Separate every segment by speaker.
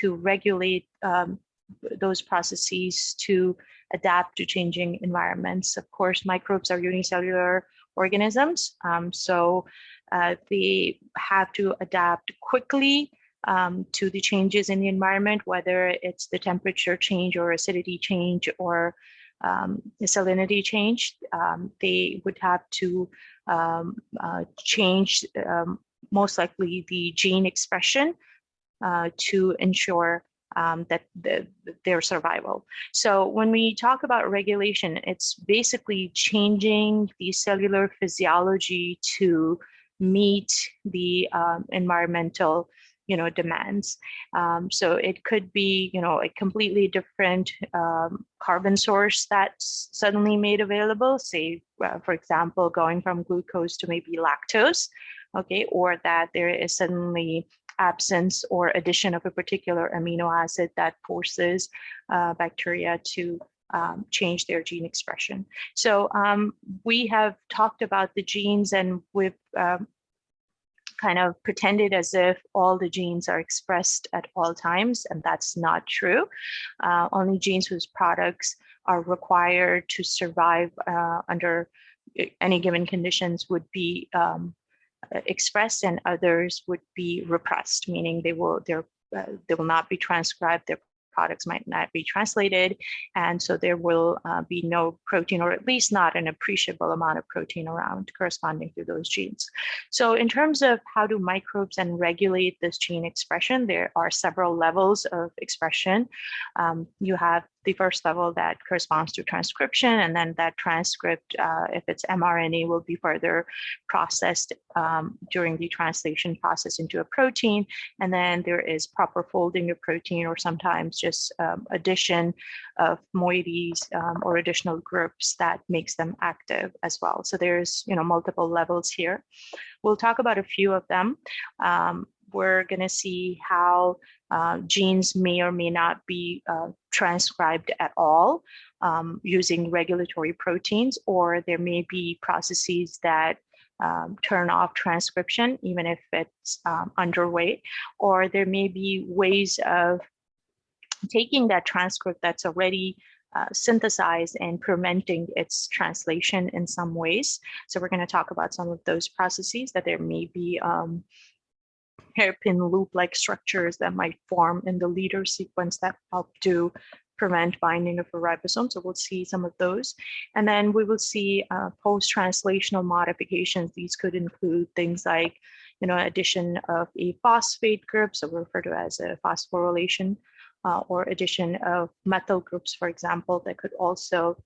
Speaker 1: to regulate those processes to adapt to changing environments. Of course, microbes are unicellular organisms, so they have to adapt quickly to the changes in the environment, whether it's the temperature change or acidity change or the salinity change. They would have to change most likely the gene expression to ensure that their survival. So when we talk about regulation, it's basically changing the cellular physiology to meet the environmental demands. So it could be, a completely different carbon source that's suddenly made available, say, for example, going from glucose to maybe lactose, okay, or that there is suddenly absence or addition of a particular amino acid that forces bacteria to change their gene expression. So we have talked about the genes, and we've kind of pretended as if all the genes are expressed at all times, and that's not true. Only genes whose products are required to survive under any given conditions would be expressed, and others would be repressed, meaning they will not be transcribed, their products might not be translated, and so there will be no protein, or at least not an appreciable amount of protein around corresponding to those genes. So in terms of how do microbes then regulate this gene expression, there are several levels of expression. You have the first level that corresponds to transcription, and then that transcript, if it's mRNA, will be further processed during the translation process into a protein. And then there is proper folding of protein, or sometimes just addition of moieties or additional groups that makes them active as well. So there's multiple levels here. We'll talk about a few of them. We're going to see how genes may or may not be transcribed at all using regulatory proteins, or there may be processes that turn off transcription, even if it's underway, or there may be ways of taking that transcript that's already synthesized and preventing its translation in some ways. So we're going to talk about some of those processes, that there may be hairpin loop-like structures that might form in the leader sequence that help to prevent binding of a ribosome. So we'll see some of those. And then we will see post-translational modifications. These could include things like, addition of a phosphate group, so we refer to as a phosphorylation, or addition of methyl groups, for example, that could also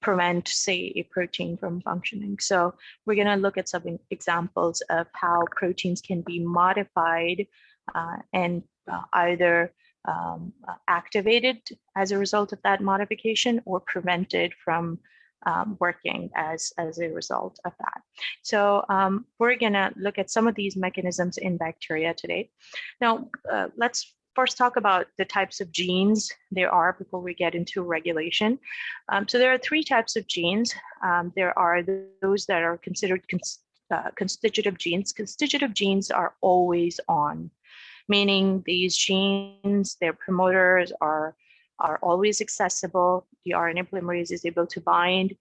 Speaker 1: prevent, say, a protein from functioning. So we're going to look at some examples of how proteins can be modified and either activated as a result of that modification, or prevented from working as a result of that. So we're going to look at some of these mechanisms in bacteria today. Now, let's first talk about the types of genes there are before we get into regulation. So there are three types of genes. There are those that are considered constitutive genes. Constitutive genes are always on, meaning these genes, their promoters are always accessible. The RNA polymerase is able to bind,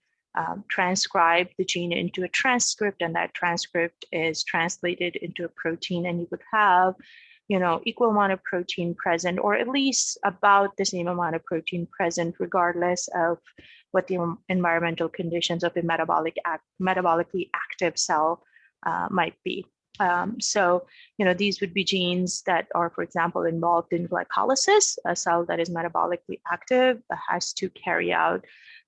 Speaker 1: transcribe the gene into a transcript, and that transcript is translated into a protein, and you would have equal amount of protein present, or at least about the same amount of protein present, regardless of what the environmental conditions of a metabolically active cell might be. So, these would be genes that are, for example, involved in glycolysis. A cell that is metabolically active has to carry out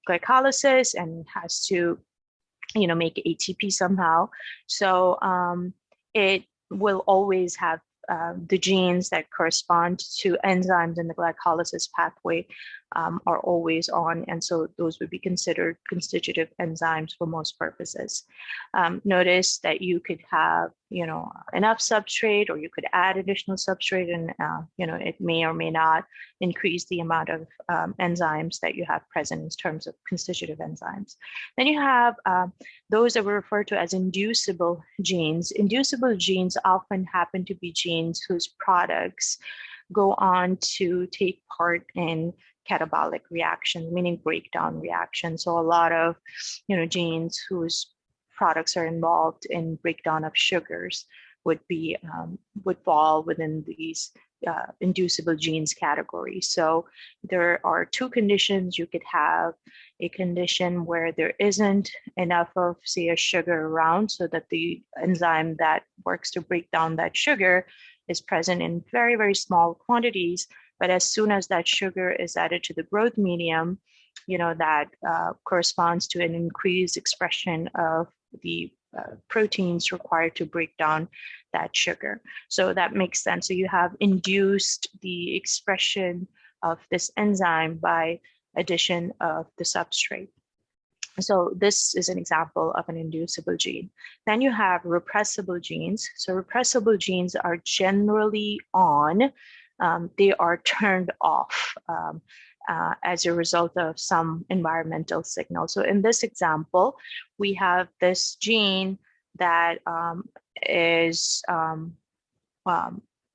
Speaker 1: glycolysis and has to, make ATP somehow. So it will always have the genes that correspond to enzymes in the glycolysis pathway are always on, and so those would be considered constitutive enzymes for most purposes. Notice that you could have, enough substrate, or you could add additional substrate, and it may or may not increase the amount of enzymes that you have present in terms of constitutive enzymes. Then you have those that we refer to as inducible genes. Inducible genes often happen to be genes whose products go on to take part in catabolic reactions, meaning breakdown reactions. So a lot of, genes whose products are involved in breakdown of sugars would fall within these inducible genes category. So there are two conditions. You could have a condition where there isn't enough of, say, a sugar around, so that the enzyme that works to break down that sugar is present in very, very small quantities. But as soon as that sugar is added to the growth medium, that corresponds to an increased expression of the proteins required to break down that sugar. So that makes sense. So you have induced the expression of this enzyme by addition of the substrate. So this is an example of an inducible gene. Then you have repressible genes. So repressible genes are generally on. They are turned off as a result of some environmental signal. So in this example, we have this gene that is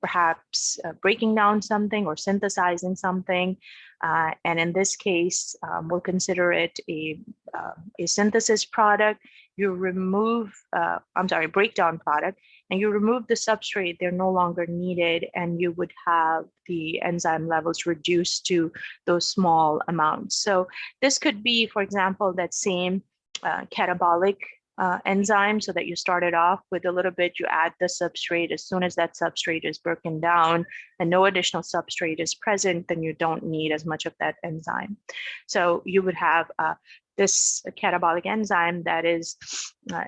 Speaker 1: perhaps breaking down something or synthesizing something. And in this case, we'll consider it a synthesis product. You remove, breakdown product, and you remove the substrate, they're no longer needed, and you would have the enzyme levels reduced to those small amounts. So this could be, for example, that same catabolic enzyme, so that you started off with a little bit, you add the substrate. As soon as that substrate is broken down and no additional substrate is present, then you don't need as much of that enzyme. So you would have this catabolic enzyme that is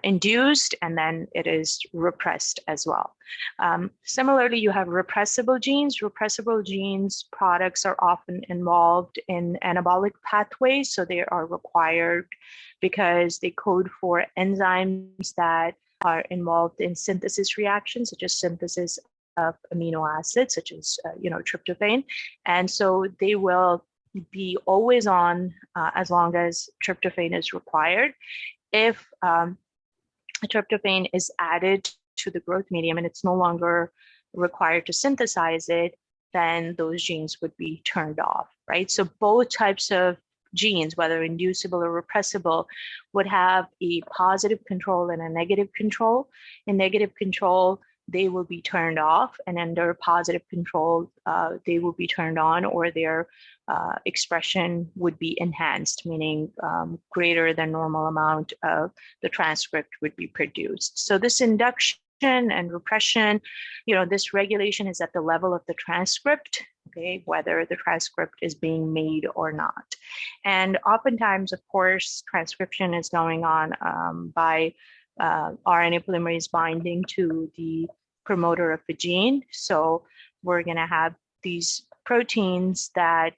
Speaker 1: induced, and then it is repressed as well. Similarly, you have repressible genes. Repressible genes products are often involved in anabolic pathways, so they are required because they code for enzymes that are involved in synthesis reactions, such as synthesis of amino acids, such as tryptophan. And so they will be always on as long as tryptophan is required. If tryptophan is added to the growth medium and it's no longer required to synthesize it, then those genes would be turned off, right? So both types of genes, whether inducible or repressible, would have a positive control and a negative control. In negative control, they will be turned off, and under positive control, they will be turned on, or their expression would be enhanced, meaning greater than normal amount of the transcript would be produced. So this induction and repression, this regulation is at the level of the transcript, okay, whether the transcript is being made or not. And oftentimes, of course, transcription is going on by RNA polymerase binding to the promoter of the gene. So we're going to have these proteins that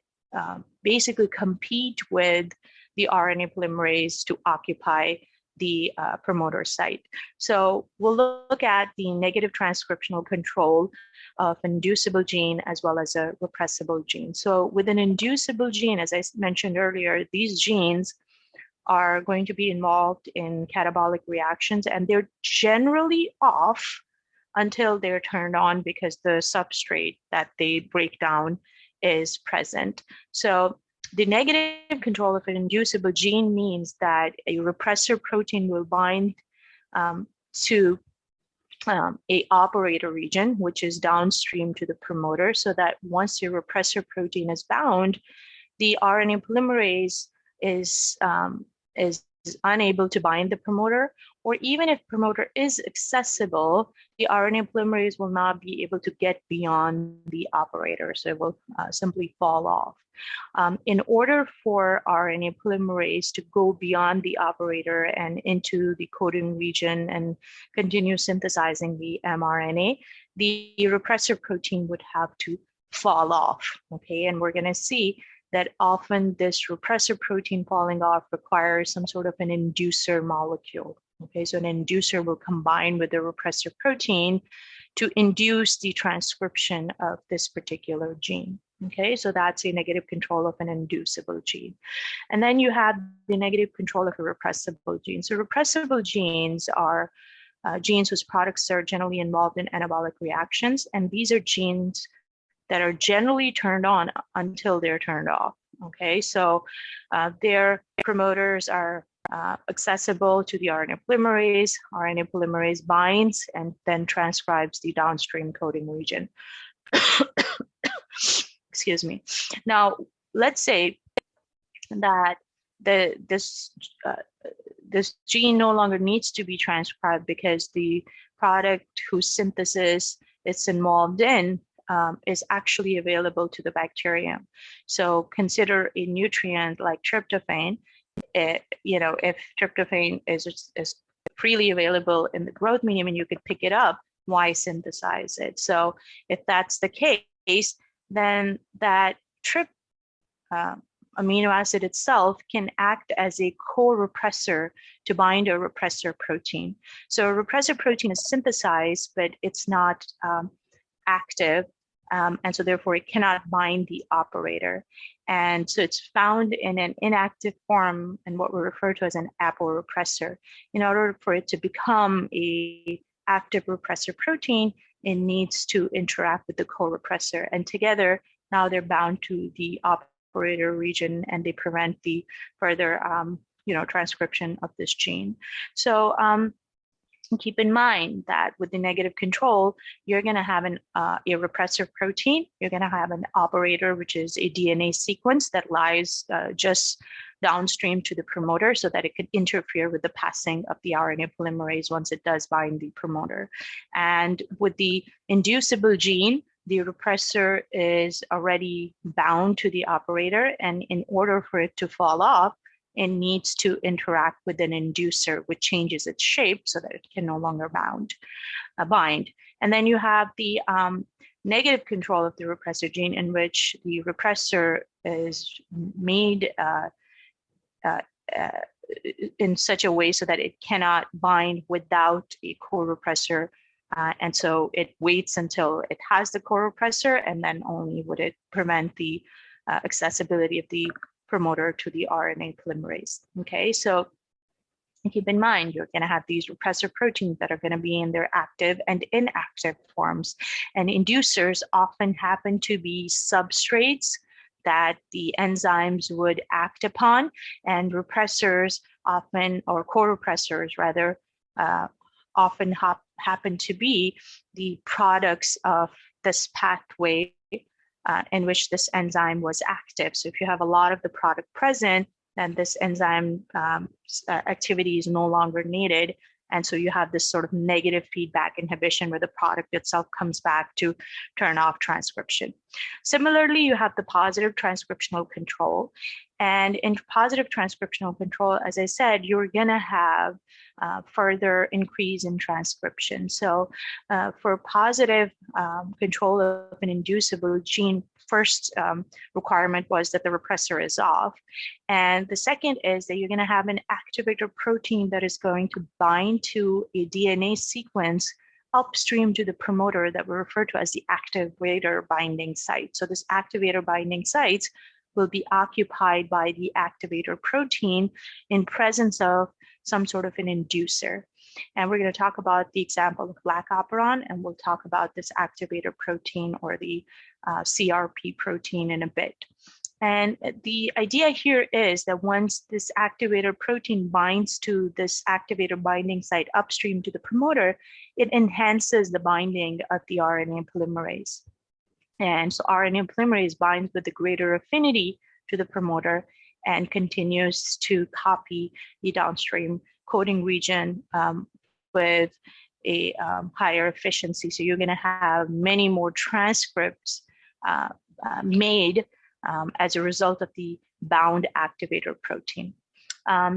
Speaker 1: basically compete with the RNA polymerase to occupy the promoter site. So we'll look at the negative transcriptional control of an inducible gene as well as a repressible gene. So with an inducible gene, as I mentioned earlier, these genes are going to be involved in catabolic reactions, and they're generally off until they're turned on because the substrate that they break down is present. So the negative control of an inducible gene means that a repressor protein will bind to a operator region, which is downstream to the promoter, so that once your repressor protein is bound, the RNA polymerase is unable to bind the promoter, or even if promoter is accessible, the RNA polymerase will not be able to get beyond the operator, so it will simply fall off. In order for RNA polymerase to go beyond the operator and into the coding region and continue synthesizing the mRNA, the repressor protein would have to fall off, okay? And we're gonna see that often this repressor protein falling off requires some sort of an inducer molecule. Okay, so an inducer will combine with the repressor protein to induce the transcription of this particular gene. Okay, so that's a negative control of an inducible gene. And then you have the negative control of a repressible gene. So repressible genes are genes whose products are generally involved in anabolic reactions. And these are genes that are generally turned on until they're turned off. Okay, so their promoters are accessible to the RNA polymerase. RNA polymerase binds and then transcribes the downstream coding region. Excuse me. Now, let's say that this gene no longer needs to be transcribed because the product whose synthesis it's involved in is actually available to the bacterium. So consider a nutrient like tryptophan. If tryptophan is freely available in the growth medium and you could pick it up, why synthesize it? So if that's the case, then that amino acid itself can act as a co-repressor to bind a repressor protein. So a repressor protein is synthesized, but it's not active. And so therefore it cannot bind the operator. And so it's found in an inactive form and what we refer to as an aporepressor. In order for it to become a active repressor protein, it needs to interact with the co-repressor. And together, now they're bound to the operator region and they prevent the further transcription of this gene. So keep in mind that with the negative control, you're going to have a repressor protein. You're going to have an operator, which is a DNA sequence that lies just downstream to the promoter so that it could interfere with the passing of the RNA polymerase once it does bind the promoter. And with the inducible gene, the repressor is already bound to the operator. And in order for it to fall off, it needs to interact with an inducer, which changes its shape so that it can no longer bind. And then you have the negative control of the repressor gene, in which the repressor is made in such a way so that it cannot bind without a co-repressor. And so it waits until it has the co-repressor, and then only would it prevent the accessibility of the promoter to the RNA polymerase. Okay, so keep in mind, you're going to have these repressor proteins that are going to be in their active and inactive forms. And inducers often happen to be substrates that the enzymes would act upon, and repressors often, or co-repressors rather, often happen to be the products of this pathway in which this enzyme was active. So if you have a lot of the product present, then this enzyme activity is no longer needed. And so you have this sort of negative feedback inhibition where the product itself comes back to turn off transcription. Similarly, you have the positive transcriptional control. And in positive transcriptional control, as I said, you're going to have further increase in transcription. So for positive control of an inducible gene, first requirement was that the repressor is off. And the second is that you're going to have an activator protein that is going to bind to a DNA sequence upstream to the promoter that we refer to as the activator binding site. So this activator binding site will be occupied by the activator protein in presence of some sort of an inducer. And we're going to talk about the example of black operon, and we'll talk about this activator protein or the CRP protein in a bit. And the idea here is that once this activator protein binds to this activator binding site upstream to the promoter, it enhances the binding of the RNA polymerase. And so RNA polymerase binds with a greater affinity to the promoter and continues to copy the downstream coding region with a higher efficiency. So you're going to have many more transcripts made as a result of the bound activator protein.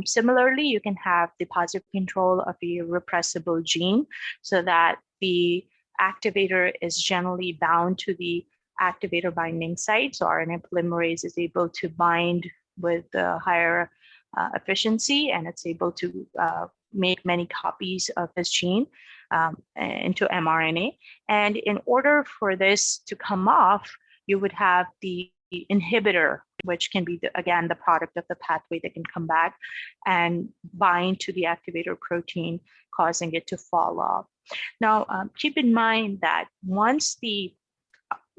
Speaker 1: Similarly, you can have the positive control of a repressible gene so that the activator is generally bound to the activator binding site. So RNA polymerase is able to bind with the higher efficiency, and it's able to make many copies of this gene into mRNA. And in order for this to come off, you would have the inhibitor, which can be, again, the product of the pathway that can come back and bind to the activator protein, causing it to fall off. Now, keep in mind that once the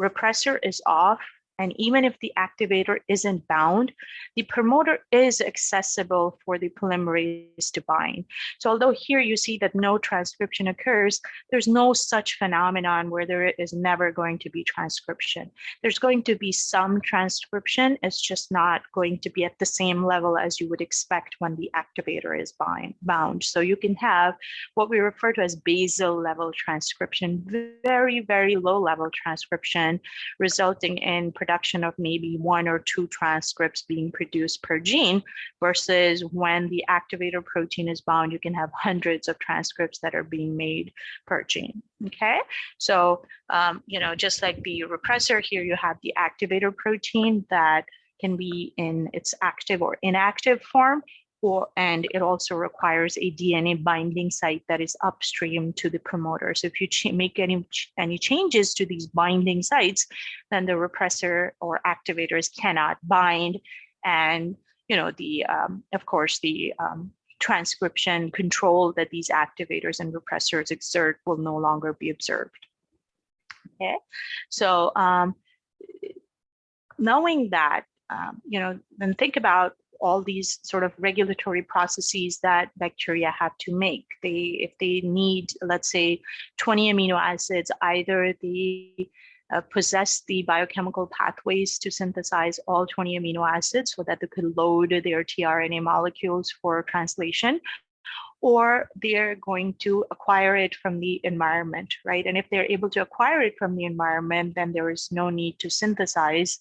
Speaker 1: repressor is off, and even if the activator isn't bound, the promoter is accessible for the polymerase to bind. So although here you see that no transcription occurs, there's no such phenomenon where there is never going to be transcription. There's going to be some transcription. It's just not going to be at the same level as you would expect when the activator is bound. So you can have what we refer to as basal level transcription, very, very low level transcription, resulting in production of maybe 1 or 2 transcripts being produced per gene, versus when the activator protein is bound, you can have hundreds of transcripts that are being made per gene. Okay, so just like the repressor, here you have the activator protein that can be in its active or inactive form, and it also requires a DNA binding site that is upstream to the promoter. So if you make any changes to these binding sites, then the repressor or activators cannot bind, and of course the transcription control that these activators and repressors exert will no longer be observed. Okay, so knowing that, then think about all these sort of regulatory processes that bacteria have to make. If they need, let's say, 20 amino acids, either they possess the biochemical pathways to synthesize all 20 amino acids so that they could load their tRNA molecules for translation, or they're going to acquire it from the environment, right? And if they're able to acquire it from the environment, then there is no need to synthesize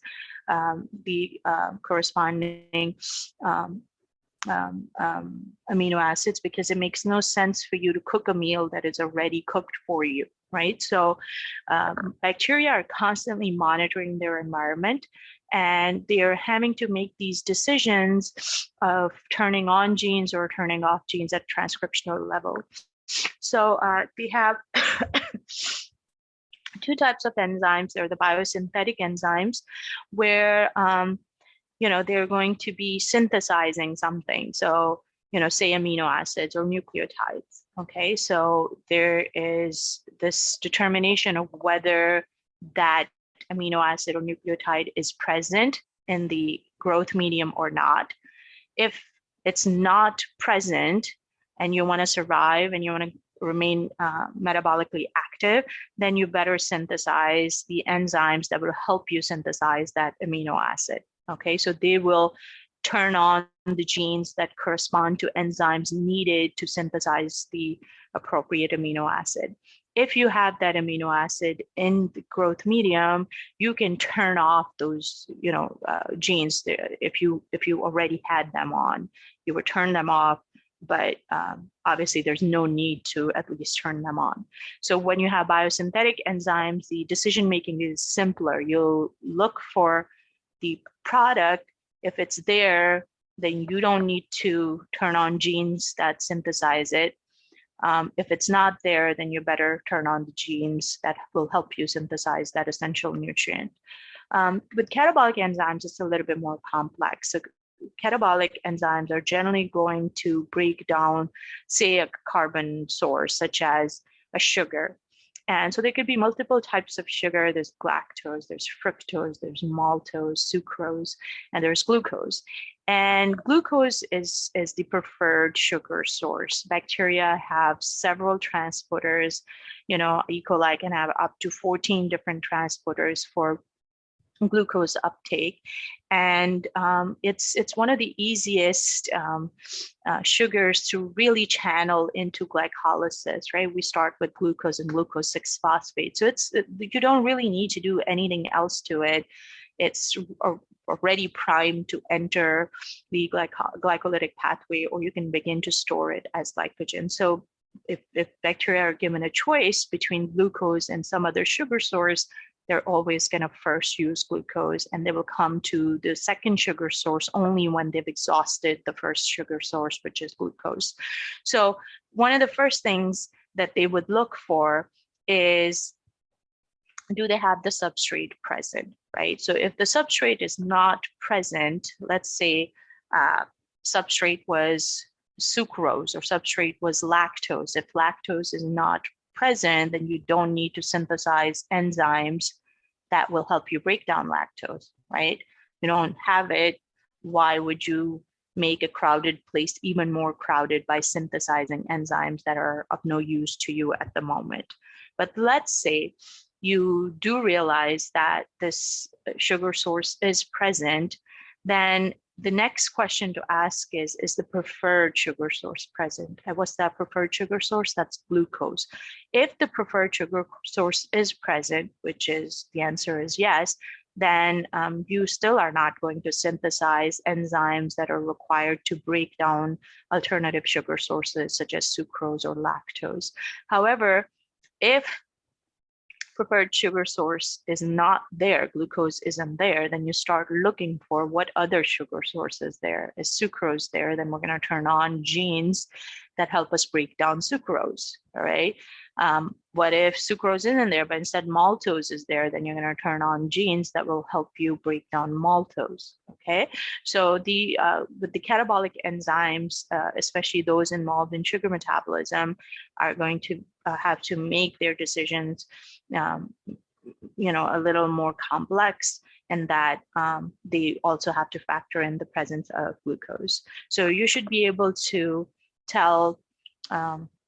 Speaker 1: the corresponding amino acids, because it makes no sense for you to cook a meal that is already cooked for you, right? So bacteria are constantly monitoring their environment, and they're having to make these decisions of turning on genes or turning off genes at transcriptional level. So we have two types of enzymes. There are the biosynthetic enzymes, where they're going to be synthesizing something. So say amino acids or nucleotides. Okay, so there is this determination of whether that amino acid or nucleotide is present in the growth medium or not. If it's not present and you want to survive and you want to remain metabolically active, then you better synthesize the enzymes that will help you synthesize that amino acid. Okay, so they will turn on the genes that correspond to enzymes needed to synthesize the appropriate amino acid. If you have that amino acid in the growth medium, you can turn off those, genes. If you already had them on, you would turn them off. But obviously, there's no need to at least turn them on. So when you have biosynthetic enzymes, the decision making is simpler. You'll look for the product. If it's there, then you don't need to turn on genes that synthesize it. If it's not there, then you better turn on the genes that will help you synthesize that essential nutrient. With catabolic enzymes, it's a little bit more complex. So catabolic enzymes are generally going to break down, say, a carbon source, such as a sugar. And so there could be multiple types of sugar. There's galactose, there's fructose, there's maltose, sucrose, and there's glucose. And glucose is the preferred sugar source. Bacteria have several transporters. E. coli can have up to 14 different transporters for glucose uptake, and it's one of the easiest sugars to really channel into glycolysis, right? We start with glucose and glucose 6-phosphate, so you don't really need to do anything else to it. It's already primed to enter the glycolytic pathway, or you can begin to store it as glycogen. So if bacteria are given a choice between glucose and some other sugar source, they're always going to first use glucose, and they will come to the second sugar source only when they've exhausted the first sugar source, which is glucose. So one of the first things that they would look for is, do they have the substrate present, right? So if the substrate is not present, let's say substrate was sucrose or substrate was lactose. If lactose is not present, then you don't need to synthesize enzymes that will help you break down lactose, right? You don't have it, why would you make a crowded place even more crowded by synthesizing enzymes that are of no use to you at the moment? But let's say you do realize that this sugar source is present, then the next question to ask is the preferred sugar source present? And what's that preferred sugar source? That's glucose. If the preferred sugar source is present, which is the answer is yes, then you still are not going to synthesize enzymes that are required to break down alternative sugar sources such as sucrose or lactose. However, if preferred sugar source is not there, glucose isn't there, then you start looking for what other sugar source is there. Is sucrose there? Then we're going to turn on genes that help us break down sucrose, all right? What if sucrose isn't there, but instead maltose is there? Then you're going to turn on genes that will help you break down maltose, okay? So with the catabolic enzymes, especially those involved in sugar metabolism, are going to have to make their decisions a little more complex, and that they also have to factor in the presence of glucose. So you should be able to tell,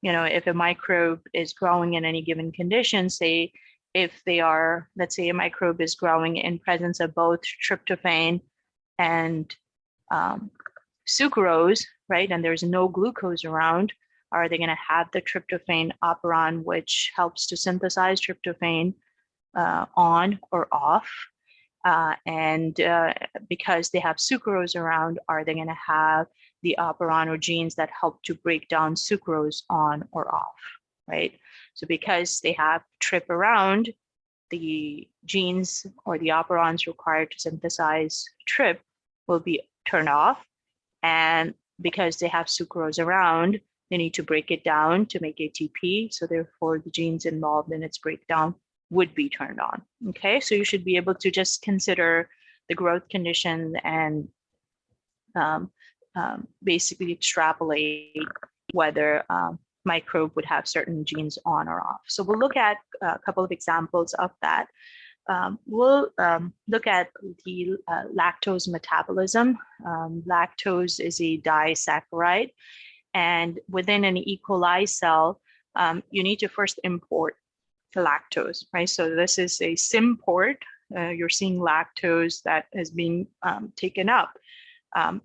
Speaker 1: if a microbe is growing in any given condition, say if they are, let's say a microbe is growing in presence of both tryptophan and sucrose, right? And there's no glucose around. Are they going to have the tryptophan operon, which helps to synthesize tryptophan, on or off? And because they have sucrose around, are they going to have the operon or genes that help to break down sucrose on or off, right? So because they have trip around, the genes or the operons required to synthesize trip will be turned off. And because they have sucrose around, they need to break it down to make ATP. So therefore, the genes involved in its breakdown would be turned on. Okay, so you should be able to just consider the growth condition and basically extrapolate whether microbe would have certain genes on or off. So we'll look at a couple of examples of that. We'll look at the lactose metabolism. Lactose is a disaccharide, and within an E. coli cell, you need to first import lactose, right? So this is a symport. You're seeing lactose that has been taken up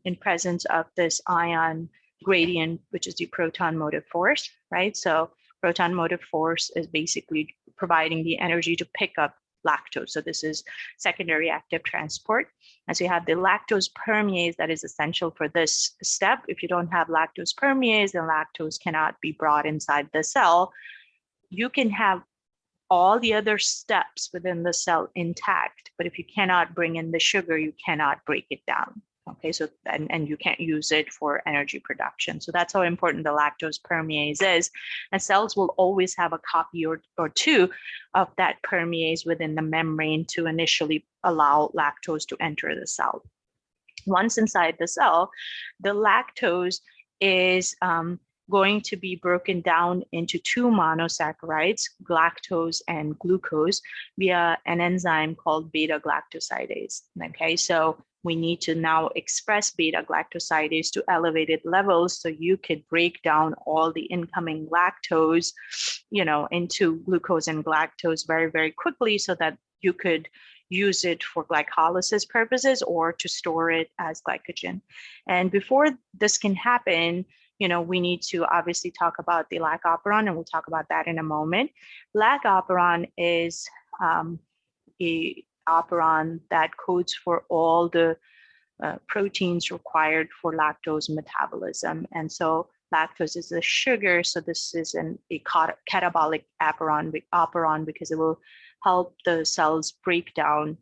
Speaker 1: in presence of this ion gradient, which is the proton motive force, right? So proton motive force is basically providing the energy to pick up lactose. So this is secondary active transport. And so you have the lactose permease that is essential for this step. If you don't have lactose permease, then lactose cannot be brought inside the cell. You can have all the other steps within the cell intact, but if you cannot bring in the sugar, you cannot break it down. Okay, so and you can't use it for energy production. So that's how important the lactose permease is. And cells will always have a copy or two of that permease within the membrane to initially allow lactose to enter the cell. Once inside the cell, the lactose is going to be broken down into two monosaccharides, galactose and glucose, via an enzyme called beta-galactosidase. Okay, so we need to now express beta-galactosidase to elevated levels so you could break down all the incoming lactose, into glucose and galactose very, very quickly so that you could use it for glycolysis purposes or to store it as glycogen. And before this can happen, we need to obviously talk about the lac operon, and we'll talk about that in a moment. Lac operon is a operon that codes for all the proteins required for lactose metabolism. And so lactose is a sugar, so this is a catabolic operon because it will help the cells break down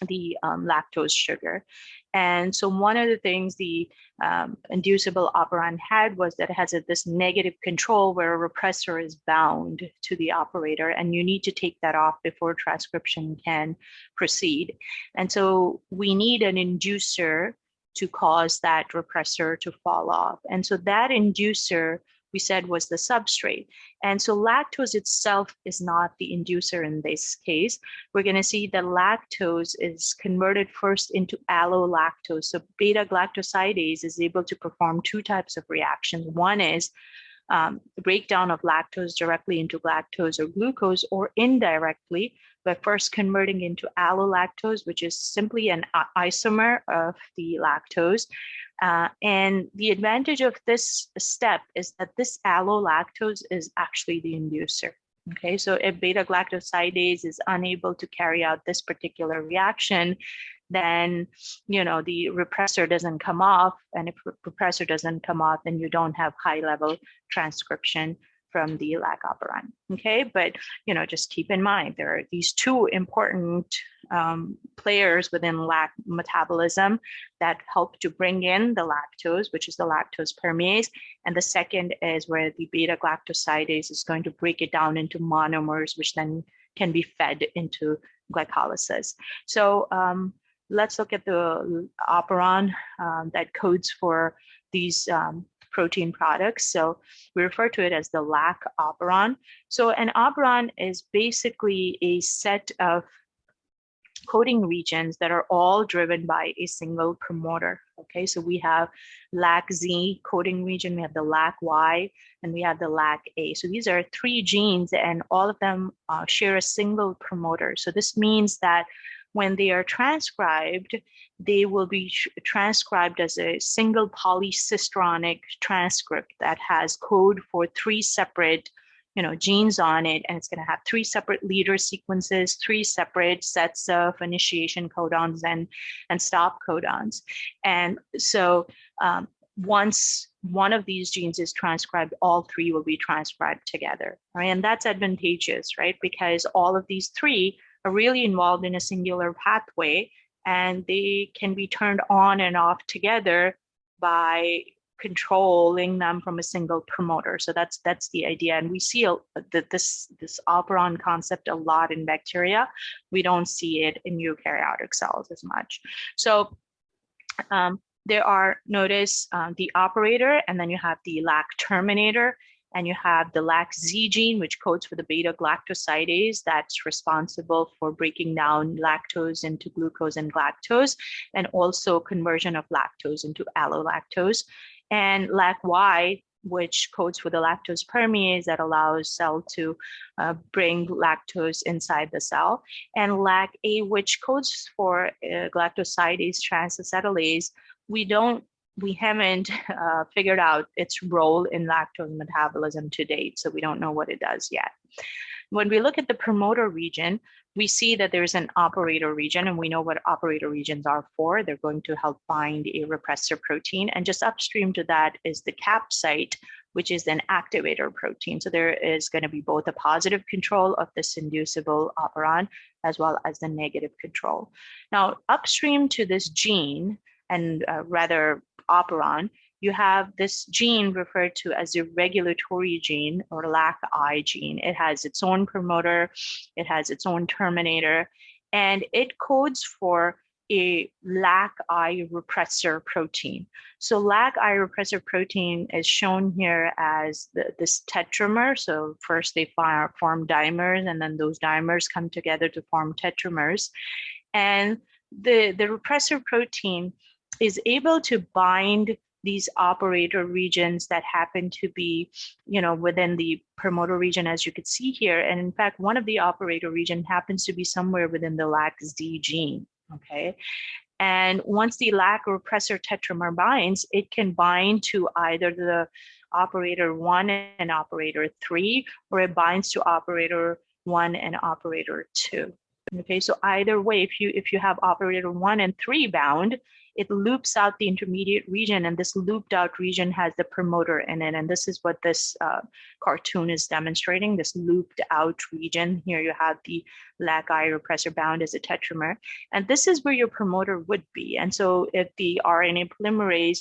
Speaker 1: the lactose sugar. And so one of the things the inducible operand had was that it has this negative control where a repressor is bound to the operator, and you need to take that off before transcription can proceed. And so we need an inducer to cause that repressor to fall off. And so that inducer, we said, was the substrate. And so lactose itself is not the inducer in this case. We're going to see that lactose is converted first into allolactose. So beta-galactosidase is able to perform two types of reactions. One is breakdown of lactose directly into galactose or glucose, or indirectly, but first converting into allolactose, which is simply an isomer of the lactose. And the advantage of this step is that this allolactose is actually the inducer. Okay, so if beta-galactosidase is unable to carry out this particular reaction, then the repressor doesn't come off, and if repressor doesn't come off, then you don't have high-level transcription from the lac operand. Okay, but just keep in mind there are these two important players within lac metabolism that help to bring in the lactose, which is the lactose permease, and the second is where the beta-galactosidase is going to break it down into monomers, which then can be fed into glycolysis. So let's look at the operon that codes for these protein products. So we refer to it as the lac operon. So an operon is basically a set of coding regions that are all driven by a single promoter. Okay, so we have LAC-Z coding region, we have the LAC-Y, and we have the LAC-A. So these are three genes, and all of them share a single promoter. So this means that when they are transcribed, they will be transcribed as a single polycistronic transcript that has code for three separate genes on it, and it's going to have three separate leader sequences, three separate sets of initiation codons and stop codons. And so once one of these genes is transcribed, all three will be transcribed together, right? And that's advantageous, right? Because all of these three are really involved in a singular pathway, and they can be turned on and off together by controlling them from a single promoter. So that's the idea. And we see this operon concept a lot in bacteria. We don't see it in eukaryotic cells as much. So there are, notice the operator, and then you have the lac terminator, and you have the LAC-Z gene, which codes for the beta-galactosidase that's responsible for breaking down lactose into glucose and galactose, and also conversion of lactose into allolactose. And LAC-Y, which codes for the lactose permease that allows cell to bring lactose inside the cell. And LAC-A, which codes for galactosidase transacetylase. We haven't figured out its role in lactose metabolism to date, so we don't know what it does yet. When we look at the promoter region, we see that there's an operator region, and we know what operator regions are for. They're going to help bind a repressor protein, and just upstream to that is the cap site, which is an activator protein. So there is going to be both a positive control of this inducible operon as well as the negative control. Now, upstream to this gene, and rather operon, you have this gene referred to as a regulatory gene, or LAC-I gene. It has its own promoter, it has its own terminator, and it codes for a LAC-I repressor protein. So LAC-I repressor protein is shown here as this tetramer. So first they form dimers, and then those dimers come together to form tetramers. And the repressor protein is able to bind these operator regions that happen to be, within the promoter region, as you could see here. And in fact, one of the operator region happens to be somewhere within the LAC-Z gene, okay? And once the LAC repressor tetramer binds, it can bind to either the operator 1 and operator 3, or it binds to operator 1 and operator 2. Okay, so either way, if you have operator 1 and 3 bound, it loops out the intermediate region, and this looped out region has the promoter in it. And this is what this cartoon is demonstrating, this looped out region. Here you have the LAC-I repressor bound as a tetramer, and this is where your promoter would be. And so if the RNA polymerase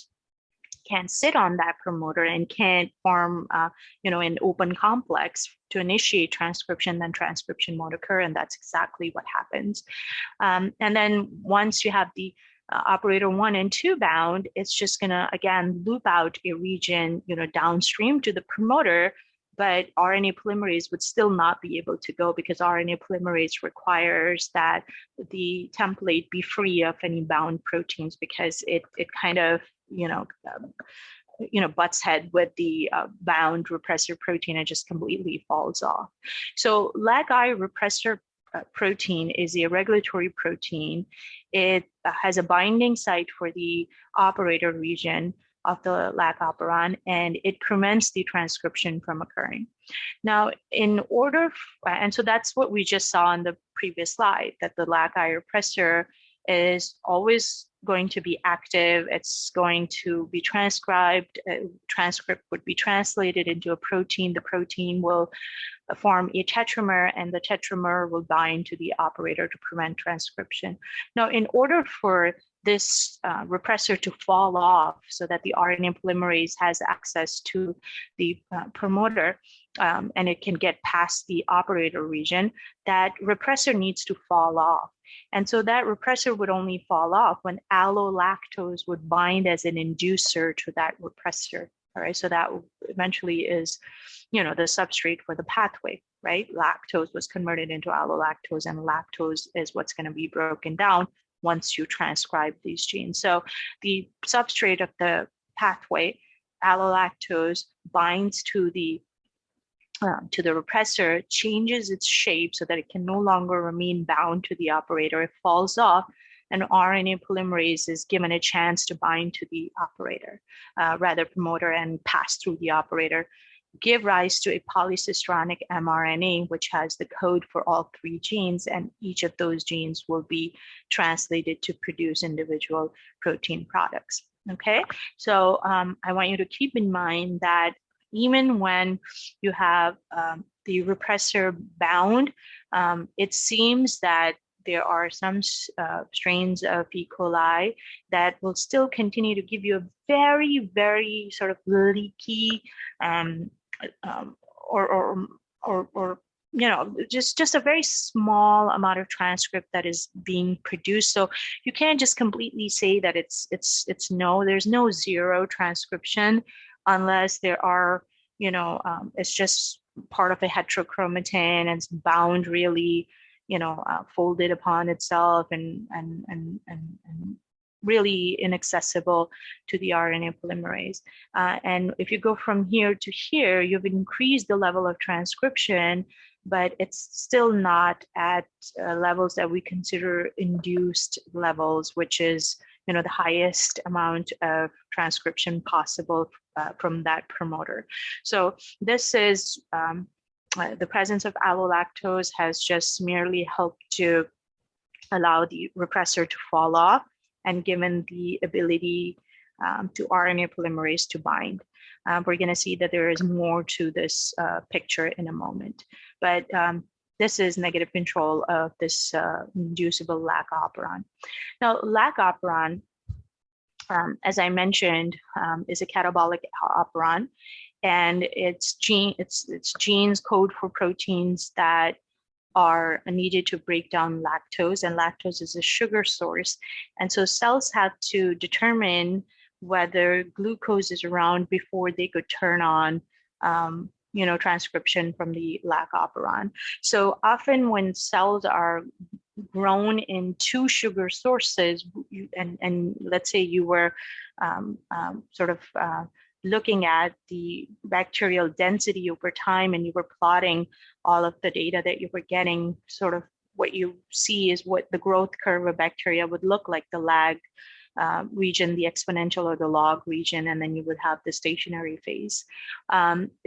Speaker 1: can't sit on that promoter and can't form, an open complex to initiate transcription, then transcription won't occur, and that's exactly what happens. And then once you have the operator 1 and 2 bound, it's just gonna again loop out a region, downstream to the promoter, but RNA polymerase would still not be able to go because RNA polymerase requires that the template be free of any bound proteins because it kind of butts head with the bound repressor protein and just completely falls off. So LAC-I repressor protein is a regulatory protein. It has a binding site for the operator region of the LAC operon, and it prevents the transcription from occurring. Now, and so that's what we just saw in the previous slide, that the LAC-I repressor is always going to be active. It's going to be transcribed. Transcript would be translated into a protein. The protein will form a tetramer, and the tetramer will bind to the operator to prevent transcription. Now, in order for this repressor to fall off so that the RNA polymerase has access to the promoter and it can get past the operator region, that repressor needs to fall off. And so that repressor would only fall off when allolactose would bind as an inducer to that repressor. All right, so that eventually is, the substrate for the pathway, right? Lactose was converted into allolactose, and lactose is what's going to be broken down once you transcribe these genes. So the substrate of the pathway, allolactose, binds to the repressor, changes its shape so that it can no longer remain bound to the operator. It falls off, and RNA polymerase is given a chance to bind to the operator, promoter, and pass through the operator, give rise to a polycistronic mRNA, which has the code for all 3 genes, and each of those genes will be translated to produce individual protein products. Okay, so I want you to keep in mind that even when you have the repressor bound, it seems that there are some strains of E. coli that will still continue to give you a very, very sort of leaky just a very small amount of transcript that is being produced. So you can't just completely say that there's no zero transcription unless there are, it's just part of a heterochromatin and it's bound really, folded upon itself and really inaccessible to the RNA polymerase. And if you go from here to here, you've increased the level of transcription, but it's still not at levels that we consider induced levels, which is the highest amount of transcription possible from that promoter. So this is the presence of allolactose has just merely helped to allow the repressor to fall off and given the ability to RNA polymerase to bind. We're going to see that there is more to this picture in a moment, but this is negative control of this inducible LAC operon. Now, LAC operon, as I mentioned, is a catabolic operon, and its genes code for proteins that are needed to break down lactose, and lactose is a sugar source. And so cells have to determine whether glucose is around before they could turn on transcription from the LAC operon. So often when cells are grown in 2 sugar sources, and let's say you were looking at the bacterial density over time and you were plotting all of the data that you were getting, sort of what you see is what the growth curve of bacteria would look like, the lag region, the exponential or the log region, and then you would have the stationary phase.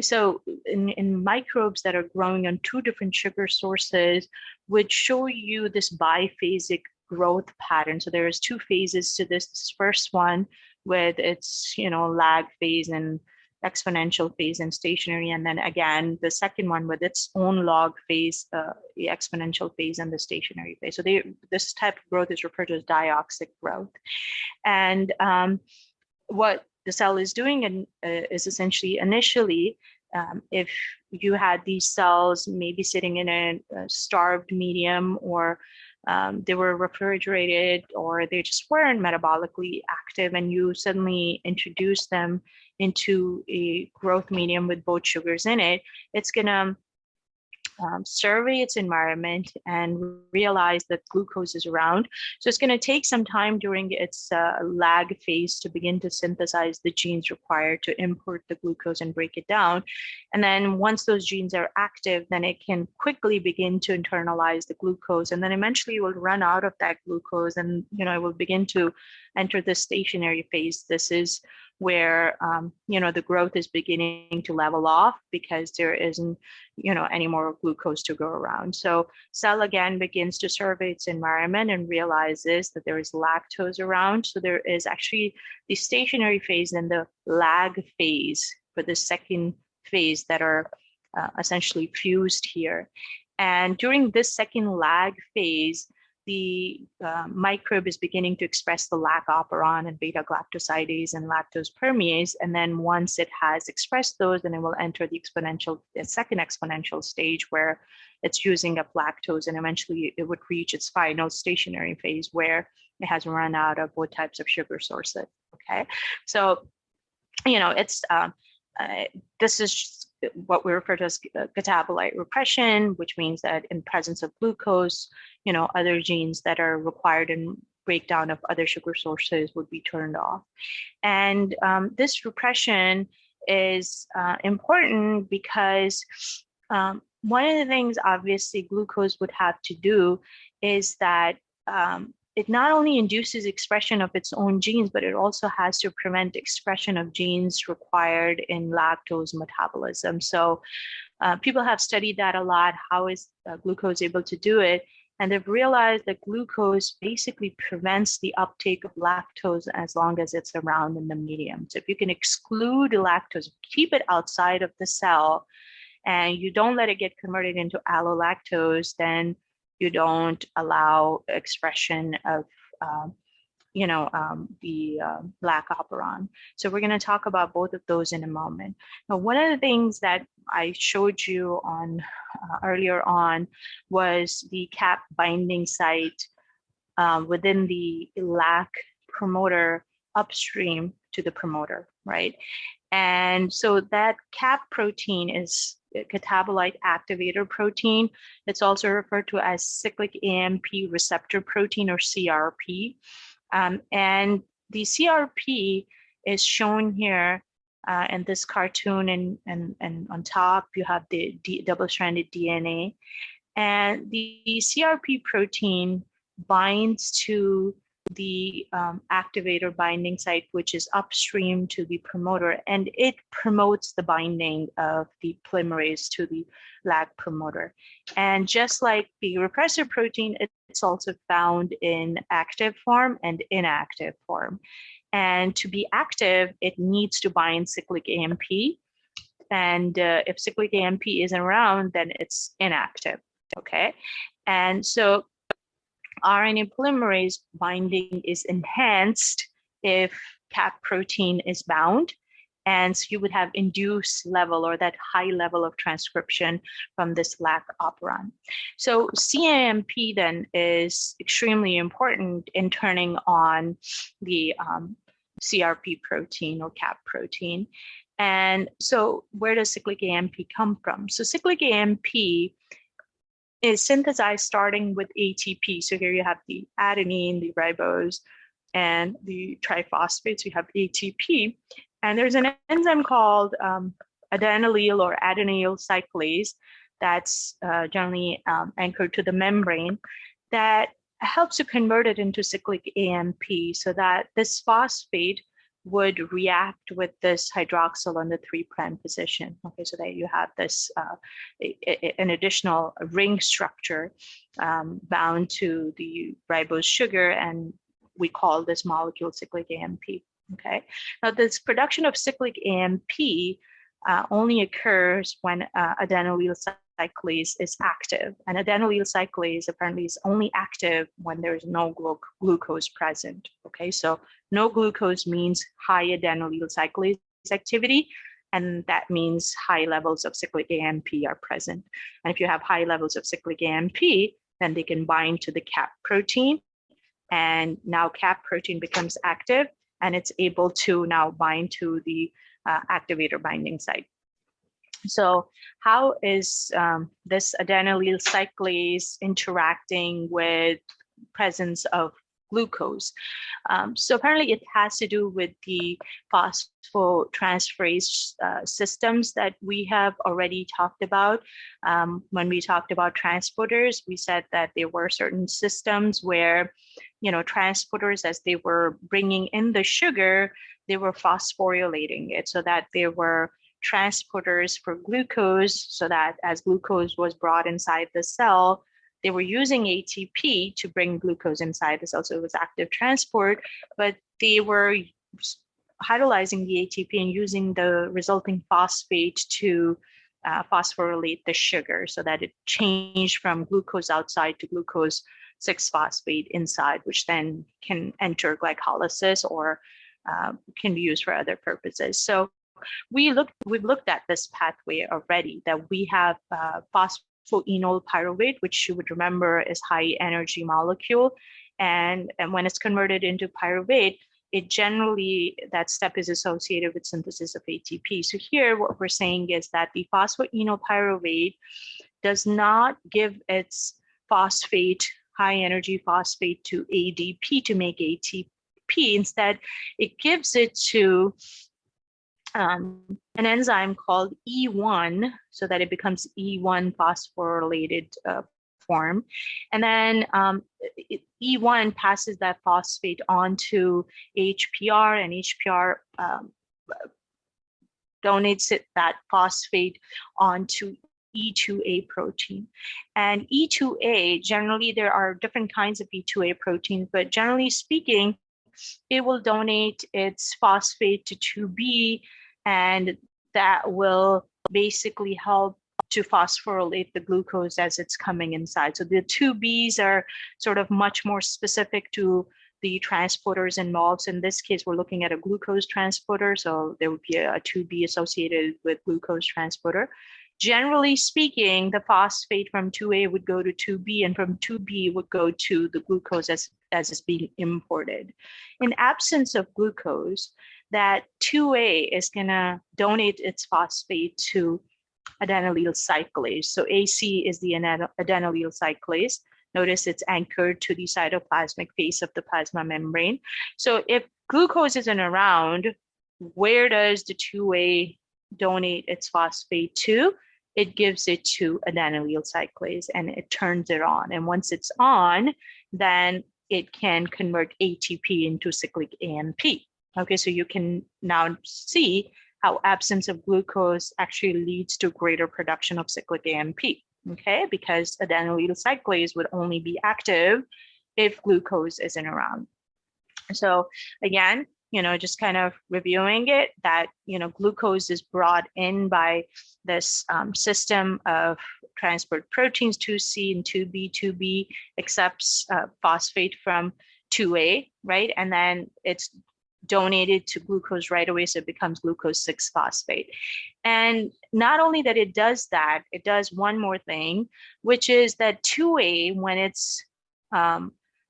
Speaker 1: So in microbes that are growing on two different sugar sources would show you this biphasic growth pattern. So there's two phases to this first one with its, lag phase and exponential phase and stationary, and then again the second one with its own log phase, the exponential phase and the stationary phase. So this type of growth is referred to as dioxic growth. And what the cell is doing is essentially initially, if you had these cells maybe sitting in a starved medium, or they were refrigerated, or they just weren't metabolically active, and you suddenly introduce them into a growth medium with both sugars in it, it's going to survey its environment and realize that glucose is around. So it's going to take some time during its lag phase to begin to synthesize the genes required to import the glucose and break it down. And then once those genes are active, then it can quickly begin to internalize the glucose, and then eventually it will run out of that glucose, and it will begin to enter the stationary phase. This is where the growth is beginning to level off because there isn't any more glucose to go around. So cell again begins to survey its environment and realizes that there is lactose around. So there is actually the stationary phase and the lag phase for the second phase that are essentially fused here. And during this second lag phase, the microbe is beginning to express the lac operon and beta-galactosidase and lactose permease. And then once it has expressed those, then it will enter the second exponential stage where it's using up lactose, and eventually it would reach its final stationary phase where it has run out of both types of sugar sources. Okay, so it's this is what we refer to as catabolite repression, which means that in presence of glucose, other genes that are required in breakdown of other sugar sources would be turned off. And this repression is important because one of the things obviously glucose would have to do is that it not only induces expression of its own genes, but it also has to prevent expression of genes required in lactose metabolism. So people have studied that a lot. How is glucose able to do it? And they've realized that glucose basically prevents the uptake of lactose as long as it's around in the medium. So if you can exclude lactose, keep it outside of the cell, and you don't let it get converted into allolactose, then you don't allow expression of the lac operon. So we're going to talk about both of those in a moment. Now, one of the things that I showed you on earlier on was the cap binding site within the lac promoter upstream to the promoter, right? And so that cap protein is a catabolite activator protein. It's also referred to as cyclic AMP receptor protein, or CRP. And the CRP is shown here in this cartoon, and on top you have the double-stranded DNA. And the CRP protein binds to the activator binding site, which is upstream to the promoter, and it promotes the binding of the polymerase to the lac promoter. And just like the repressor protein, it's also found in active form and inactive form. And to be active, it needs to bind cyclic AMP. And if cyclic AMP isn't around, then it's inactive. Okay. And so RNA polymerase binding is enhanced if cap protein is bound. And so you would have induced level, or that high level of transcription from this lac operon. So CAMP then is extremely important in turning on the CRP protein or cap protein. And so where does cyclic AMP come from? So cyclic AMP is synthesized starting with ATP. So here you have the adenine, the ribose, and the triphosphates. You have ATP. And there's an enzyme called adenylyl or adenyl cyclase that's generally anchored to the membrane that helps to convert it into cyclic AMP so that this phosphate would react with this hydroxyl on the 3' position. Okay, so that you have this an additional ring structure bound to the ribose sugar, and we call this molecule cyclic AMP. Okay, now this production of cyclic AMP only occurs when adenylyl cyclase is active, and adenylyl cyclase apparently is only active when there's no glucose present. Okay, so no glucose means high adenylyl cyclase activity, and that means high levels of cyclic AMP are present. And if you have high levels of cyclic AMP, then they can bind to the cap protein, and now cap protein becomes active, and it's able to now bind to the activator binding site. So how is this adenylyl cyclase interacting with presence of glucose? So apparently it has to do with the phosphotransferase systems that we have already talked about. When we talked about transporters, we said that there were certain systems where, transporters, as they were bringing in the sugar, they were phosphorylating it so that there were transporters for glucose, so that as glucose was brought inside the cell, they were using ATP to bring glucose inside the cell. So it was active transport, but they were hydrolyzing the ATP and using the resulting phosphate to phosphorylate the sugar so that it changed from glucose outside to glucose 6-phosphate inside, which then can enter glycolysis or can be used for other purposes. So we've looked at this pathway already, that we have phosphoenol pyruvate, which you would remember is high energy molecule. And when it's converted into pyruvate, it generally, that step is associated with synthesis of ATP. So here, what we're saying is that the phosphoenol pyruvate does not give its phosphate, high energy phosphate, to ADP to make ATP. Instead, it gives it to an enzyme called E1 so that it becomes E1 phosphorylated form. And then E1 passes that phosphate onto HPR, and HPR donates that phosphate onto E2A protein. And E2A, generally there are different kinds of E2A proteins, but generally speaking, it will donate its phosphate to 2B, and that will basically help to phosphorylate the glucose as it's coming inside. So the 2Bs are sort of much more specific to the transporters involved. So in this case, we're looking at a glucose transporter. So there would be a 2B associated with glucose transporter. Generally speaking, the phosphate from 2A would go to 2B, and from 2B would go to the glucose as it's being imported. In absence of glucose, that 2A is going to donate its phosphate to adenylyl cyclase. So AC is the adenylyl cyclase. Notice it's anchored to the cytoplasmic face of the plasma membrane. So if glucose isn't around, where does the 2A donate its phosphate to? It gives it to adenylyl cyclase, and it turns it on. And once it's on, then it can convert ATP into cyclic AMP. Okay, so you can now see how absence of glucose actually leads to greater production of cyclic AMP. Okay, because adenylyl cyclase would only be active if glucose isn't around. So again, just kind of reviewing it, that, glucose is brought in by this system of transport proteins, 2C and 2B. 2B accepts phosphate from 2A, right? And then it's donated to glucose right away, so it becomes glucose 6-phosphate. And not only that it does that, it does one more thing, which is that 2A, when it's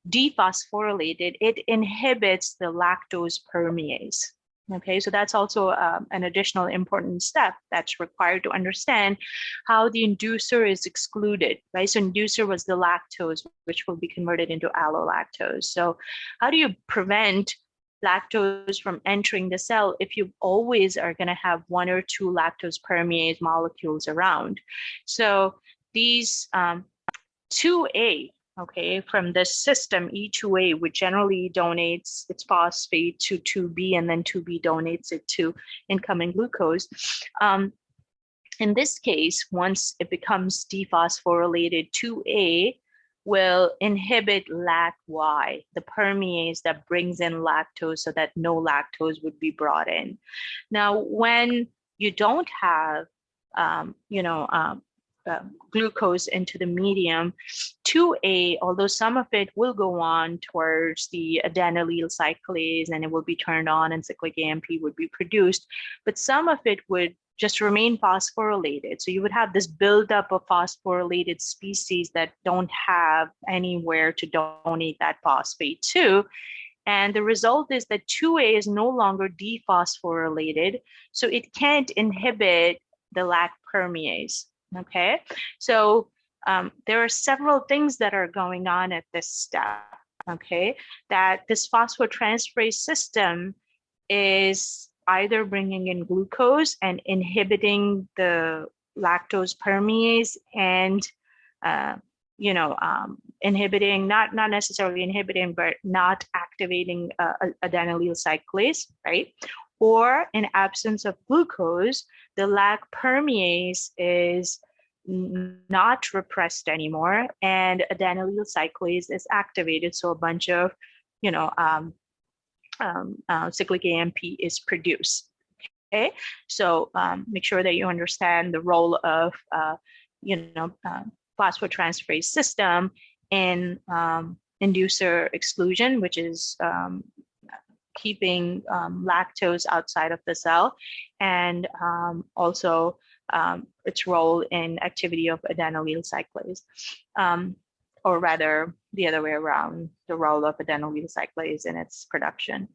Speaker 1: dephosphorylated, it inhibits the lactose permease. Okay, so that's also an additional important step that's required to understand how the inducer is excluded, right? So inducer was the lactose, which will be converted into allolactose. So how do you prevent lactose from entering the cell if you always are going to have 1 or 2 lactose permease molecules around? So these 2A okay, from this system, E2A, which generally donates its phosphate to 2B, and then 2B donates it to incoming glucose. In this case, once it becomes dephosphorylated, 2A will inhibit LAC-Y, the permease that brings in lactose so that no lactose would be brought in. Now, when you don't have, glucose into the medium, 2A, although some of it will go on towards the adenylyl cyclase and it will be turned on and cyclic AMP would be produced, but some of it would just remain phosphorylated. So you would have this buildup of phosphorylated species that don't have anywhere to donate that phosphate to. And the result is that 2A is no longer dephosphorylated, so it can't inhibit the LAC permease. Okay, so there are several things that are going on at this step. Okay, that this phosphotransferase system is either bringing in glucose and inhibiting the lactose permease and inhibiting, not necessarily inhibiting, but not activating adenylyl cyclase, right? Or in absence of glucose, the LAC permease is not repressed anymore and adenylyl cyclase is activated. So a bunch of, cyclic AMP is produced. Okay, so make sure that you understand the role of, phosphotransferase system in inducer exclusion, which is keeping lactose outside of the cell, and also its role in activity of adenylyl cyclase. Or rather, the other way around, the role of adenylyl cyclase in its production.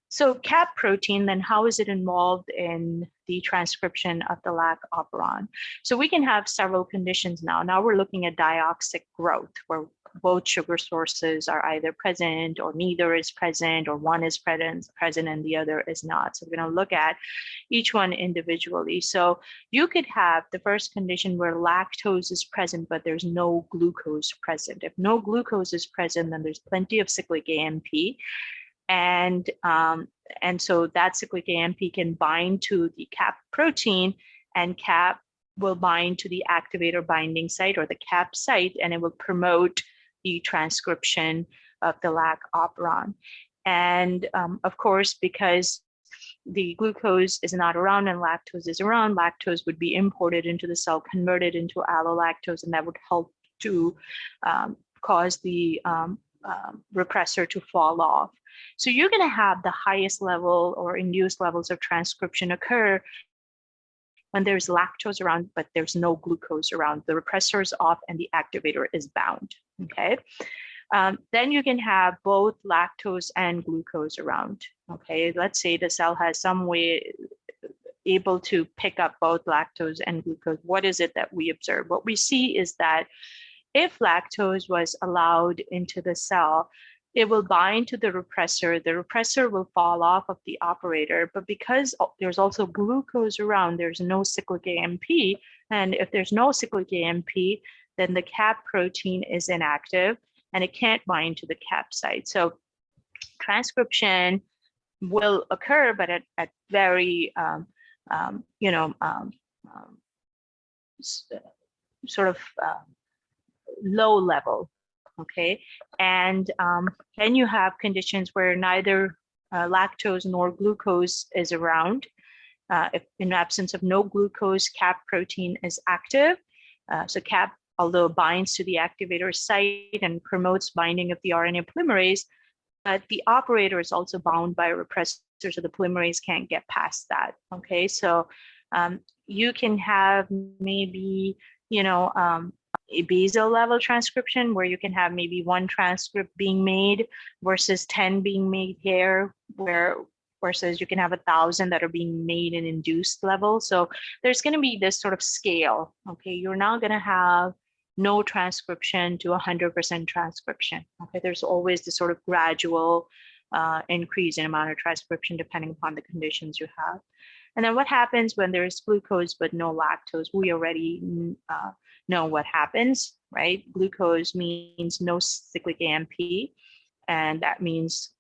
Speaker 1: So CAP protein, then how is it involved in the transcription of the LAC operon? So we can have several conditions now. Now we're looking at dioxic growth, where both sugar sources are either present or neither is present, or one is present and the other is not. So we're going to look at each one individually. So you could have the first condition where lactose is present, but there's no glucose present. If no glucose is present, then there's plenty of cyclic AMP. And so that cyclic AMP can bind to the CAP protein, and CAP will bind to the activator binding site or the CAP site, and it will promote the transcription of the LAC operon. And of course, because the glucose is not around and lactose is around, lactose would be imported into the cell, converted into allolactose, and that would help to cause the repressor to fall off. So you're going to have the highest level or induced levels of transcription occur when there's lactose around, but there's no glucose around. The repressor is off and the activator is bound. Okay. Then you can have both lactose and glucose around. Okay. Let's say the cell has some way able to pick up both lactose and glucose. What is it that we observe? What we see is that if lactose was allowed into the cell, it will bind to the repressor will fall off of the operator, but because there's also glucose around, there's no cyclic AMP, and if there's no cyclic AMP, then the CAP protein is inactive and it can't bind to the CAP site. So transcription will occur, but at very, sort of low level. Okay, and then you have conditions where neither lactose nor glucose is around. If in absence of no glucose, CAP protein is active. So CAP, although binds to the activator site and promotes binding of the RNA polymerase, but the operator is also bound by a repressor, so the polymerase can't get past that. Okay, so you can have maybe, a basal level transcription where you can have maybe one transcript being made versus 10 being made here, versus you can have 1,000 that are being made in induced level. So there's going to be this sort of scale. Okay, you're not going to have no transcription to 100% transcription. Okay, there's always this sort of gradual increase in amount of transcription depending upon the conditions you have. And then what happens when there's glucose but no lactose? We already know what happens. right? Glucose means no cyclic AMP, and that means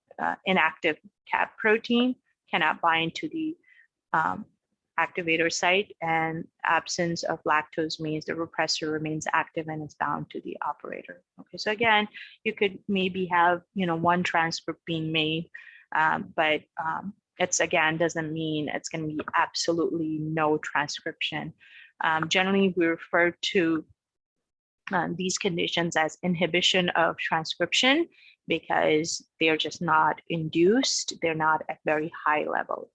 Speaker 1: inactive CAP protein cannot bind to the activator site, and absence of lactose means the repressor remains active and it's bound to the operator. Okay, so again, you could maybe have, one transcript being made, but it's, again, doesn't mean it's going to be absolutely no transcription. Generally, we refer to these conditions as inhibition of transcription because they're just not induced. They're not at very high level.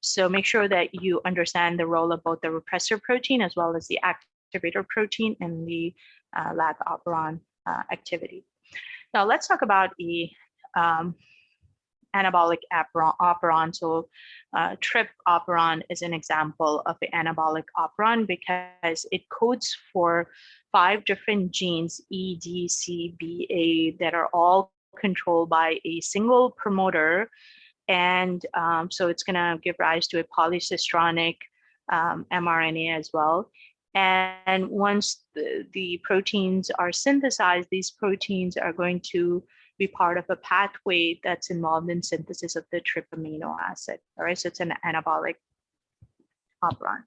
Speaker 1: So make sure that you understand the role of both the repressor protein as well as the activator protein in the LAC operon activity. Now let's talk about the anabolic operon. So TRP operon is an example of the anabolic operon because it codes for 5 different genes, E, D, C, B, A, that are all controlled by a single promoter. And so it's going to give rise to a polycistronic mRNA as well. And once the proteins are synthesized, these proteins are going to be part of a pathway that's involved in synthesis of the TRP amino acid. All right, so it's an anabolic operon.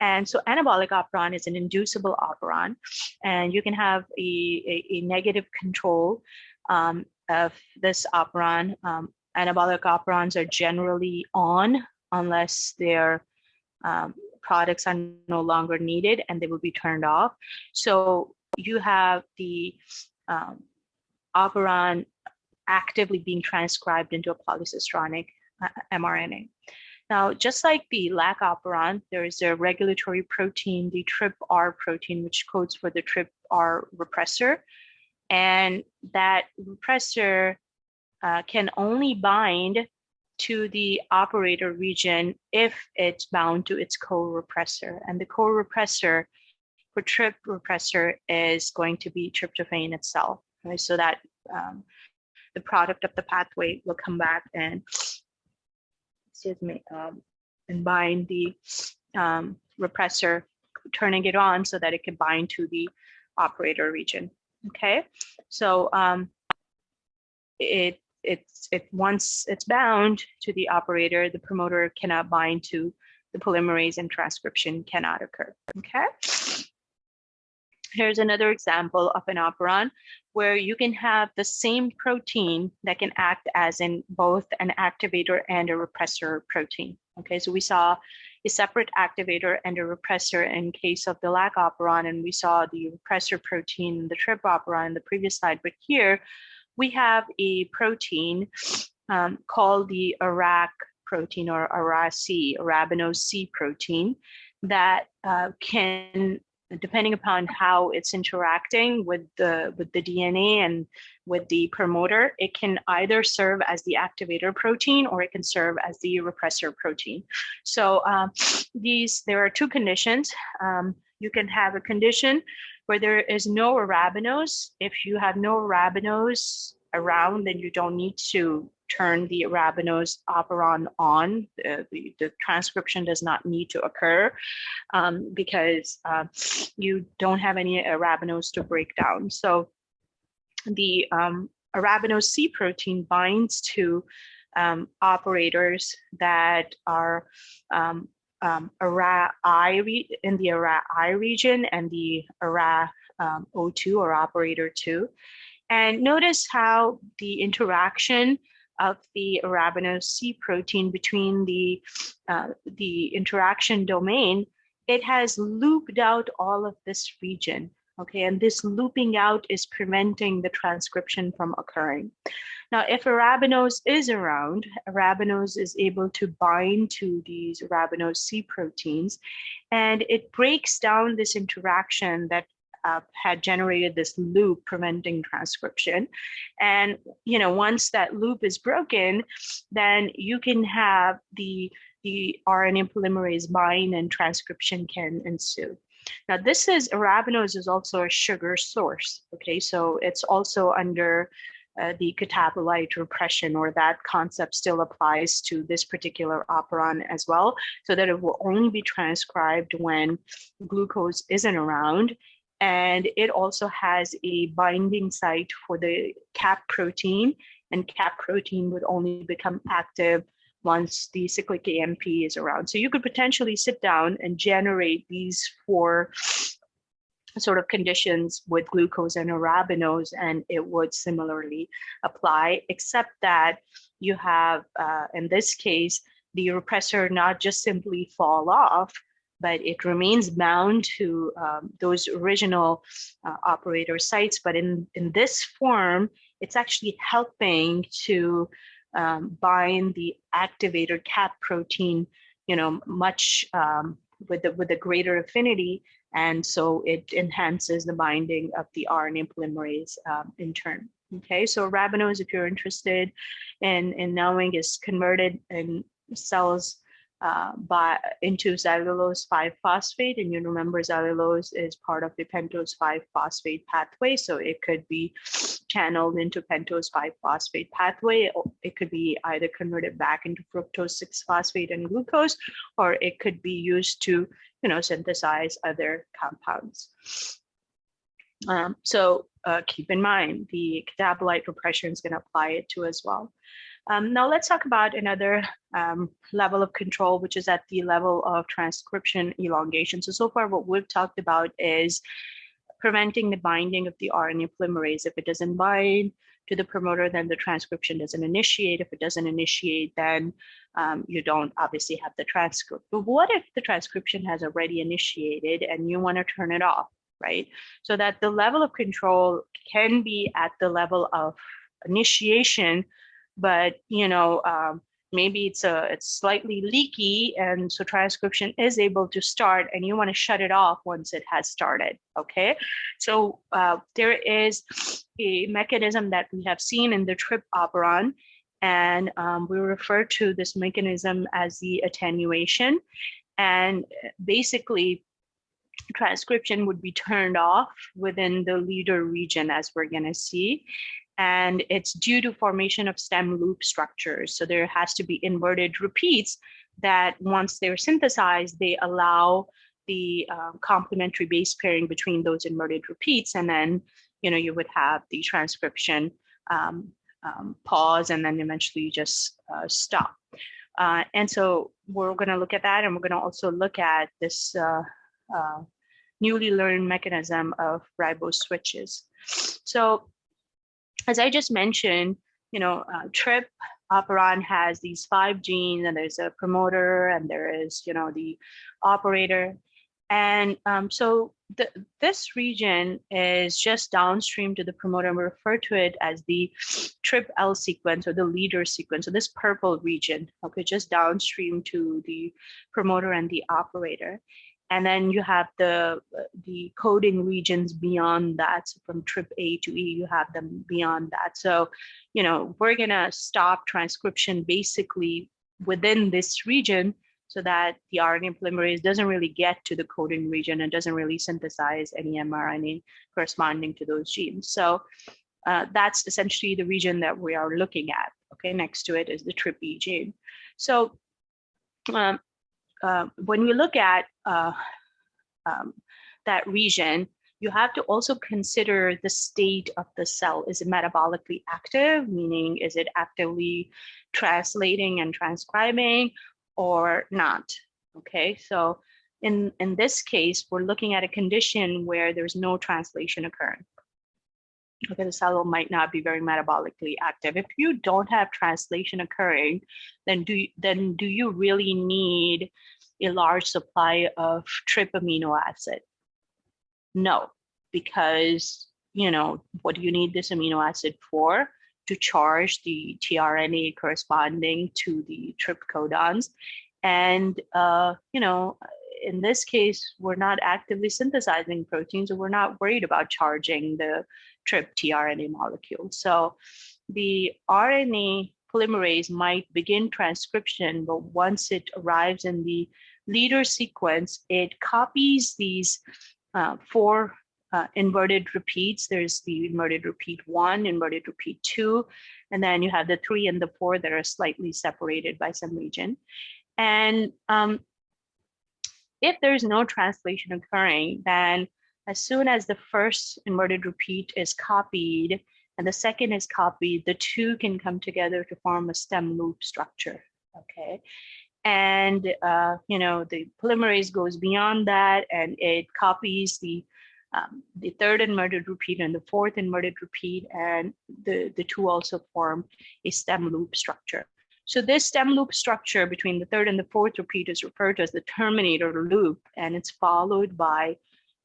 Speaker 1: And so anabolic operon is an inducible operon, and you can have a negative control of this operon. Anabolic operons are generally on unless their products are no longer needed, and they will be turned off. So you have the operon actively being transcribed into a polycistronic mRNA. Now, just like the LAC operon, there is a regulatory protein, the TRPR protein, which codes for the TRPR repressor. And that repressor can only bind to the operator region if it's bound to its co-repressor. And the co-repressor for TRP repressor is going to be tryptophan itself. Right? So that the product of the pathway will come back and, and bind the repressor, turning it on so that it can bind to the operator region. Okay, so once it's bound to the operator, the promoter cannot bind to the polymerase and transcription cannot occur. Okay. Here's another example of an operon where you can have the same protein that can act as in both an activator and a repressor protein. Okay, so we saw a separate activator and a repressor in case of the LAC operon, and we saw the repressor protein, the TRP operon in the previous slide. But here we have a protein called the ARAC protein, or ARAC, arabinose C protein, that can, depending upon how it's interacting with the DNA and with the promoter, it can either serve as the activator protein or it can serve as the repressor protein. So there are 2 conditions. You can have a condition where there is no arabinose. If you have no arabinose around, then you don't need to turn the arabinose operon on. The transcription does not need to occur because you don't have any arabinose to break down. So the arabinose C protein binds to operators that are ARA-I in the ARA-I region and the ARA-O2 or operator 2. And notice how the interaction of the arabinose C protein between the interaction domain, it has looped out all of this region. Okay, and this looping out is preventing the transcription from occurring. Now, if arabinose is around, arabinose is able to bind to these arabinose C proteins, and it breaks down this interaction that had generated this loop preventing transcription. And once that loop is broken, then you can have the RNA polymerase bind and transcription can ensue. Now, arabinose is also a sugar source. Okay, so it's also under the catabolite repression, or that concept still applies to this particular operon as well, so that it will only be transcribed when glucose isn't around. And it also has a binding site for the cap protein, and cap protein would only become active once the cyclic AMP is around. So you could potentially sit down and generate these 4 sort of conditions with glucose and arabinose, and it would similarly apply, except that you have, in this case, the repressor not just simply fall off, but it remains bound to those original operator sites. But in this form, it's actually helping to bind the activator cap protein, much with a greater affinity. And so it enhances the binding of the RNA polymerase in turn. Okay, so arabinose, if you're interested in knowing, is converted in cells into cellulose 5-phosphate, and you remember cellulose is part of the pentose 5-phosphate pathway, so it could be channeled into pentose 5-phosphate pathway. It could be either converted back into fructose 6-phosphate and glucose, or it could be used to synthesize other compounds. So keep in mind, the catabolite repression is going to apply it to as well. Now let's talk about another level of control, which is at the level of transcription elongation. So far what we've talked about is preventing the binding of the RNA polymerase. If it doesn't bind to the promoter, then the transcription doesn't initiate. If it doesn't initiate, then you don't obviously have the transcript. But what if the transcription has already initiated and you want to turn it off, right? So that the level of control can be at the level of initiation, but maybe it's slightly leaky, and so transcription is able to start, and you want to shut it off once it has started. Okay, so there is a mechanism that we have seen in the TRP operon, and we refer to this mechanism as the attenuation. And basically, transcription would be turned off within the leader region, as we're going to see. And it's due to formation of stem loop structures. So there has to be inverted repeats that once they're synthesized, they allow the complementary base pairing between those inverted repeats. And then, you would have the transcription pause, and then eventually just stop. And so we're going to look at that, and we're going to also look at this newly learned mechanism of ribose switches. So as I just mentioned, TRP operon has these 5 genes, and there's a promoter, and there is, the operator. And so this region is just downstream to the promoter, and we refer to it as the TRPL sequence, or the leader sequence. So this purple region, okay, just downstream to the promoter and the operator. And then you have the coding regions beyond that. So from TRPA to E, you have them beyond that. So, we're going to stop transcription basically within this region, so that the RNA polymerase doesn't really get to the coding region and doesn't really synthesize any mRNA corresponding to those genes. So that's essentially the region that we are looking at. Okay, next to it is the TRPE gene. So when we look at that region, you have to also consider the state of the cell. Is it metabolically active, meaning is it actively translating and transcribing, or not? Okay, so in this case, we're looking at a condition where there's no translation occurring. Okay, the cell might not be very metabolically active. If you don't have translation occurring, then do you really need a large supply of TRP amino acid? No, because what do you need this amino acid for? To charge the tRNA corresponding to the TRP codons. And in this case, we're not actively synthesizing proteins, so we're not worried about charging the TRP tRNA molecule. So the RNA polymerase might begin transcription, but once it arrives in the leader sequence, it copies these 4 inverted repeats. There's the inverted repeat 1, inverted repeat 2, and then you have the 3 and the 4 that are slightly separated by some region. And if there's no translation occurring, then as soon as the first inverted repeat is copied and the second is copied, the two can come together to form a stem loop structure, okay? And, the polymerase goes beyond that and it copies the third inverted repeat and the fourth inverted repeat, and the two also form a stem loop structure. So this stem loop structure between the third and the fourth repeat is referred to as the terminator loop, and it's followed by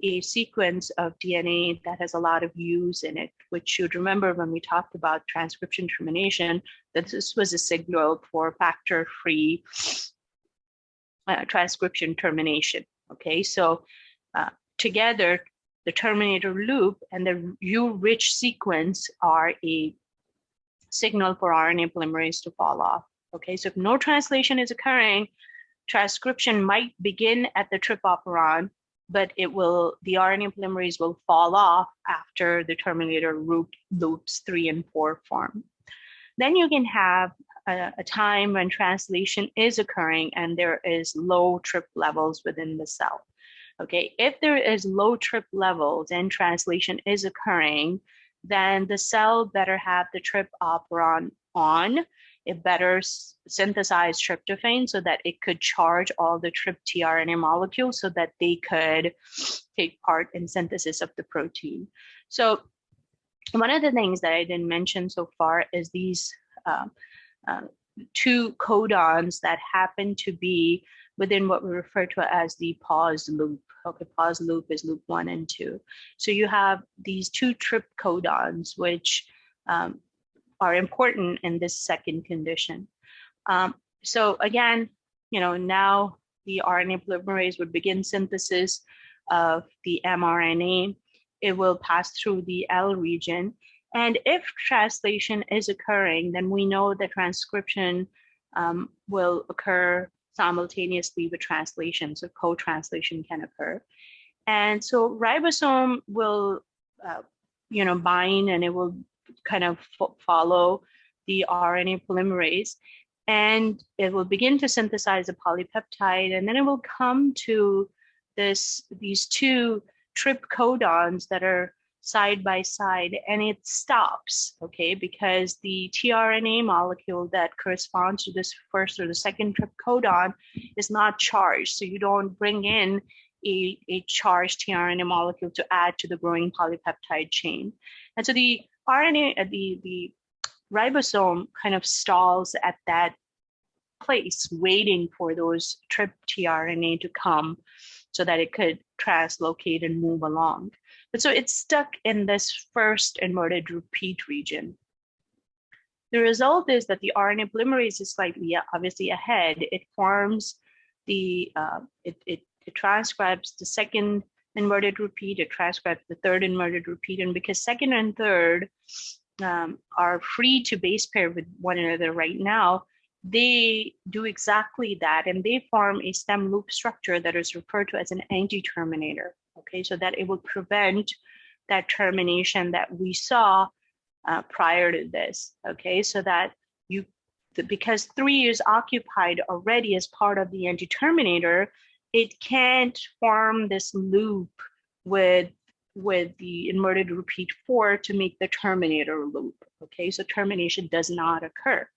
Speaker 1: a sequence of DNA that has a lot of U's in it, which you'd remember when we talked about transcription termination, that this was a signal for factor-free transcription termination. Okay, so together, the terminator loop and the U-rich sequence are a signal for RNA polymerase to fall off. Okay, so if no translation is occurring, transcription might begin at the trip operon, but the RNA polymerase will fall off after the terminator loops 3 and 4 form. Then you can have a time when translation is occurring and there is low trip levels within the cell. Okay, if there is low trip levels and translation is occurring, then the cell better have the trip operon on. It better synthesize tryptophan so that it could charge all the trip tRNA molecules so that they could take part in synthesis of the protein. So one of the things that I didn't mention so far is these two codons that happen to be within what we refer to as the pause loop. Okay, pause loop is loop 1 and 2. So you have these two trip codons, which are important in this second condition. So again, now the RNA polymerase would begin synthesis of the mRNA. It will pass through the L region. And if translation is occurring, then we know that transcription will occur simultaneously with translation, so co-translation can occur. And so ribosome will, bind and it will kind of follow the RNA polymerase, and it will begin to synthesize a polypeptide, and then it will come to these two trip codons that are side by side, and it stops, okay, because the tRNA molecule that corresponds to this first or the second trip codon is not charged. So you don't bring in a charged tRNA molecule to add to the growing polypeptide chain. And so the RNA, the ribosome kind of stalls at that place, waiting for those trip tRNA to come so that it could translocate and move along. But so it's stuck in this first inverted repeat region. The result is that the RNA polymerase is slightly obviously ahead. It forms it transcribes the second inverted repeat, it transcribes the third inverted repeat, and because second and third are free to base pair with one another right now, they do exactly that, and they form a stem loop structure that is referred to as an anti-terminator, okay, so that it will prevent that termination that we saw prior to this, okay, so that because 3 is occupied already as part of the anti-terminator, it can't form this loop with the inverted repeat 4 to make the terminator loop, okay, so termination does not occur.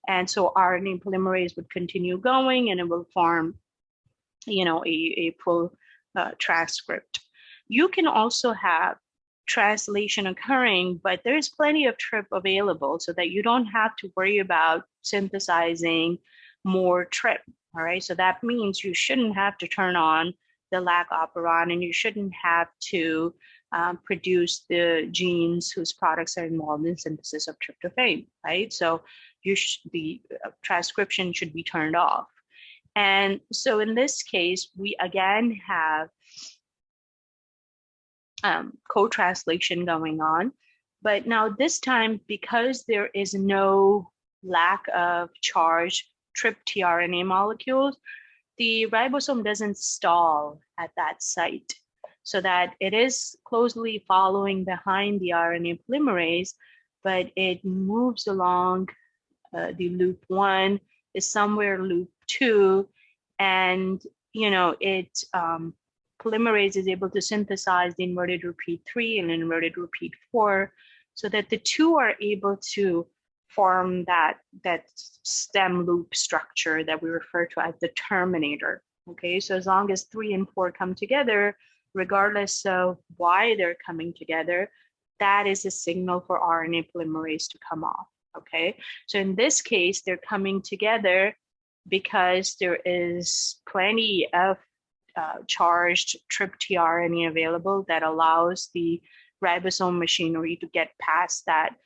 Speaker 1: And so RNA polymerase would continue going and it will form, a full transcript. You can also have translation occurring, but there's plenty of trip available so that you don't have to worry about synthesizing more trip, all right? So that means you shouldn't have to turn on the LAC operon and you shouldn't have to produce the genes whose products are involved in synthesis of tryptophan, right? So the transcription should be turned off. And so in this case, we again have co-translation going on, but now this time, because there is no lack of charged trip tRNA molecules, the ribosome doesn't stall at that site, so that it is closely following behind the RNA polymerase, but it moves along the loop 1 is somewhere loop 2, and it polymerase is able to synthesize the inverted repeat 3 and inverted repeat 4, so that the two are able to form that stem loop structure that we refer to as the terminator. Okay, so as long as 3 and 4 come together, regardless of why they're coming together, that is a signal for RNA polymerase to come off. Okay, so in this case, they're coming together because there is plenty of charged tRNA available that allows the ribosome machinery to get past that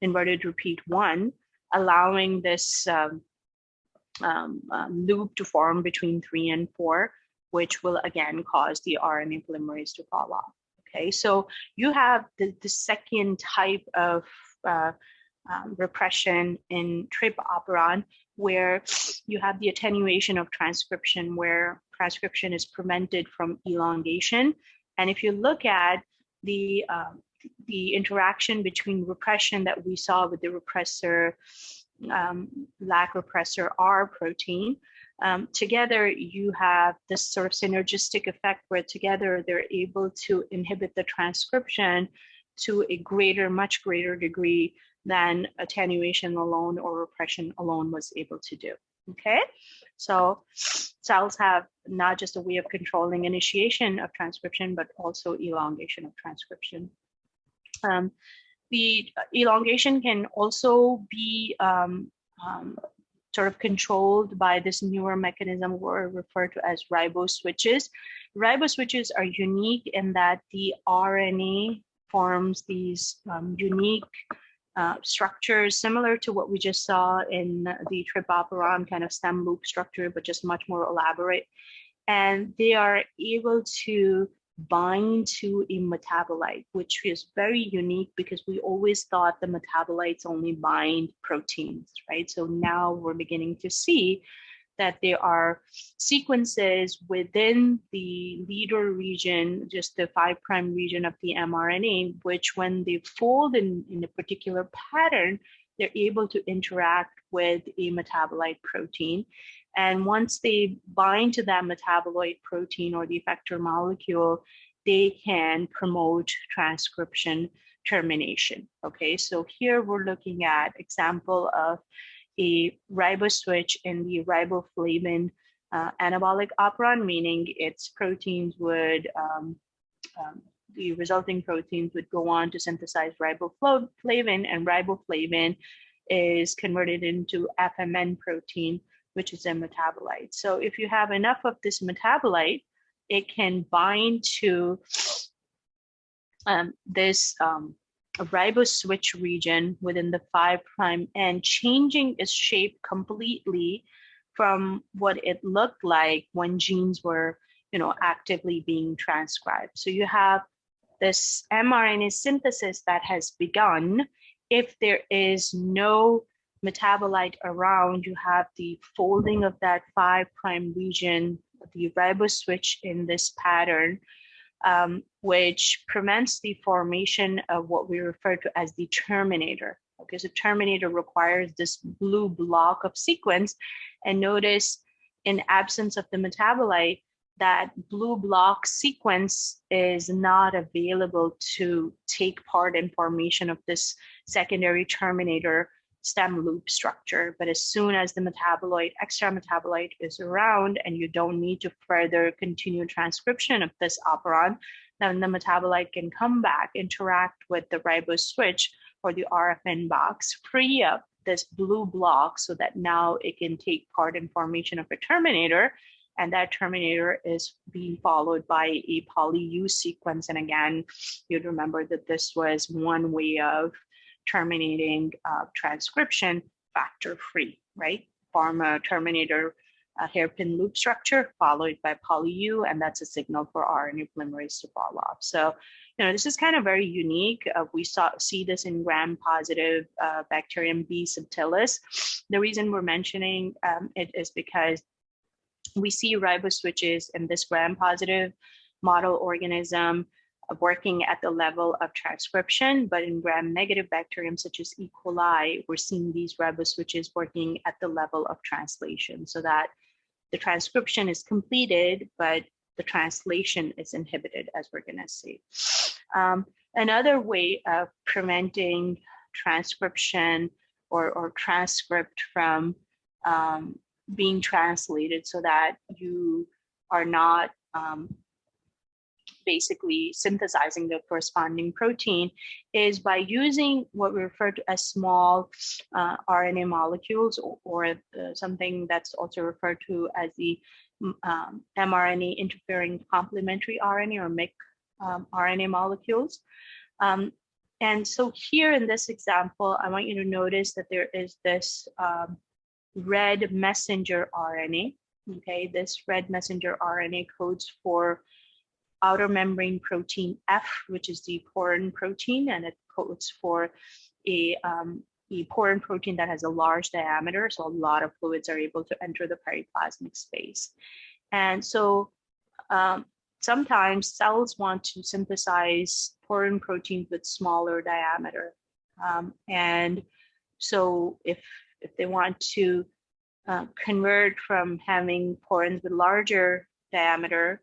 Speaker 1: inverted repeat 1, allowing this loop to form between 3 and 4, which will again cause the RNA polymerase to fall off. Okay, so you have the second type of repression in TRP operon, where you have the attenuation of transcription, where transcription is prevented from elongation. And if you look at the interaction between repression that we saw with the repressor, lac repressor R protein, together you have this sort of synergistic effect where together they're able to inhibit the transcription to a much greater degree than attenuation alone or repression alone was able to do. Okay, so cells have not just a way of controlling initiation of transcription, but also elongation of transcription. The elongation can also be sort of controlled by this newer mechanism we're referred to as riboswitches. Riboswitches are unique in that the RNA forms these unique structures similar to what we just saw in the TRP operon kind of stem loop structure, but just much more elaborate. And they are able to bind to a metabolite, which is very unique because we always thought the metabolites only bind proteins, right? So now we're beginning to see that there are sequences within the leader region, just the 5' region of the mRNA, which when they fold in a particular pattern, they're able to interact with a metabolite protein. And once they bind to that metabolite protein or the effector molecule, they can promote transcription termination. Okay, so here we're looking at example of a riboswitch in the riboflavin anabolic operon, meaning its proteins would, the resulting proteins would go on to synthesize riboflavin, and riboflavin is converted into FMN protein, which is a metabolite. So if you have enough of this metabolite, it can bind to this riboswitch region within the 5' end, changing its shape completely from what it looked like when genes were, actively being transcribed. So you have this mRNA synthesis that has begun. If there is no metabolite around, you have the folding of that 5' region, the riboswitch in this pattern, which prevents the formation of what we refer to as the terminator. Okay, so terminator requires this blue block of sequence, and notice in absence of the metabolite, that blue block sequence is not available to take part in formation of this secondary terminator stem loop structure. But as soon as the metabolite, extra metabolite is around and you don't need to further continue transcription of this operon, then the metabolite can come back, interact with the riboswitch or the RFN box, free up this blue block so that now it can take part in formation of a terminator. And that terminator is being followed by a poly-U sequence. And again, you'd remember that this was one way of terminating transcription factor-free, right? Form a terminator hairpin loop structure followed by poly-U, and that's a signal for RNA polymerase to fall off. So, this is kind of very unique. We see this in gram-positive bacterium B subtilis. The reason we're mentioning it is because we see riboswitches in this gram-positive model organism working at the level of transcription, but in gram-negative bacterium such as E. coli, we're seeing these riboswitches working at the level of translation, so that the transcription is completed, but the translation is inhibited, as we're going to see. Another way of preventing transcription or transcript from being translated so that you are not basically synthesizing the corresponding protein is by using what we refer to as small RNA molecules, or something that's also referred to as the mRNA interfering complementary RNA, or MIC RNA molecules. And so here in this example, I want you to notice that there is this red messenger RNA. Okay, this red messenger RNA codes for outer membrane protein F, which is the porin protein, and it codes for a porin protein that has a large diameter, so a lot of fluids are able to enter the periplasmic space. And so sometimes cells want to synthesize porin proteins with smaller diameter. And so if they want to convert from having porins with larger diameter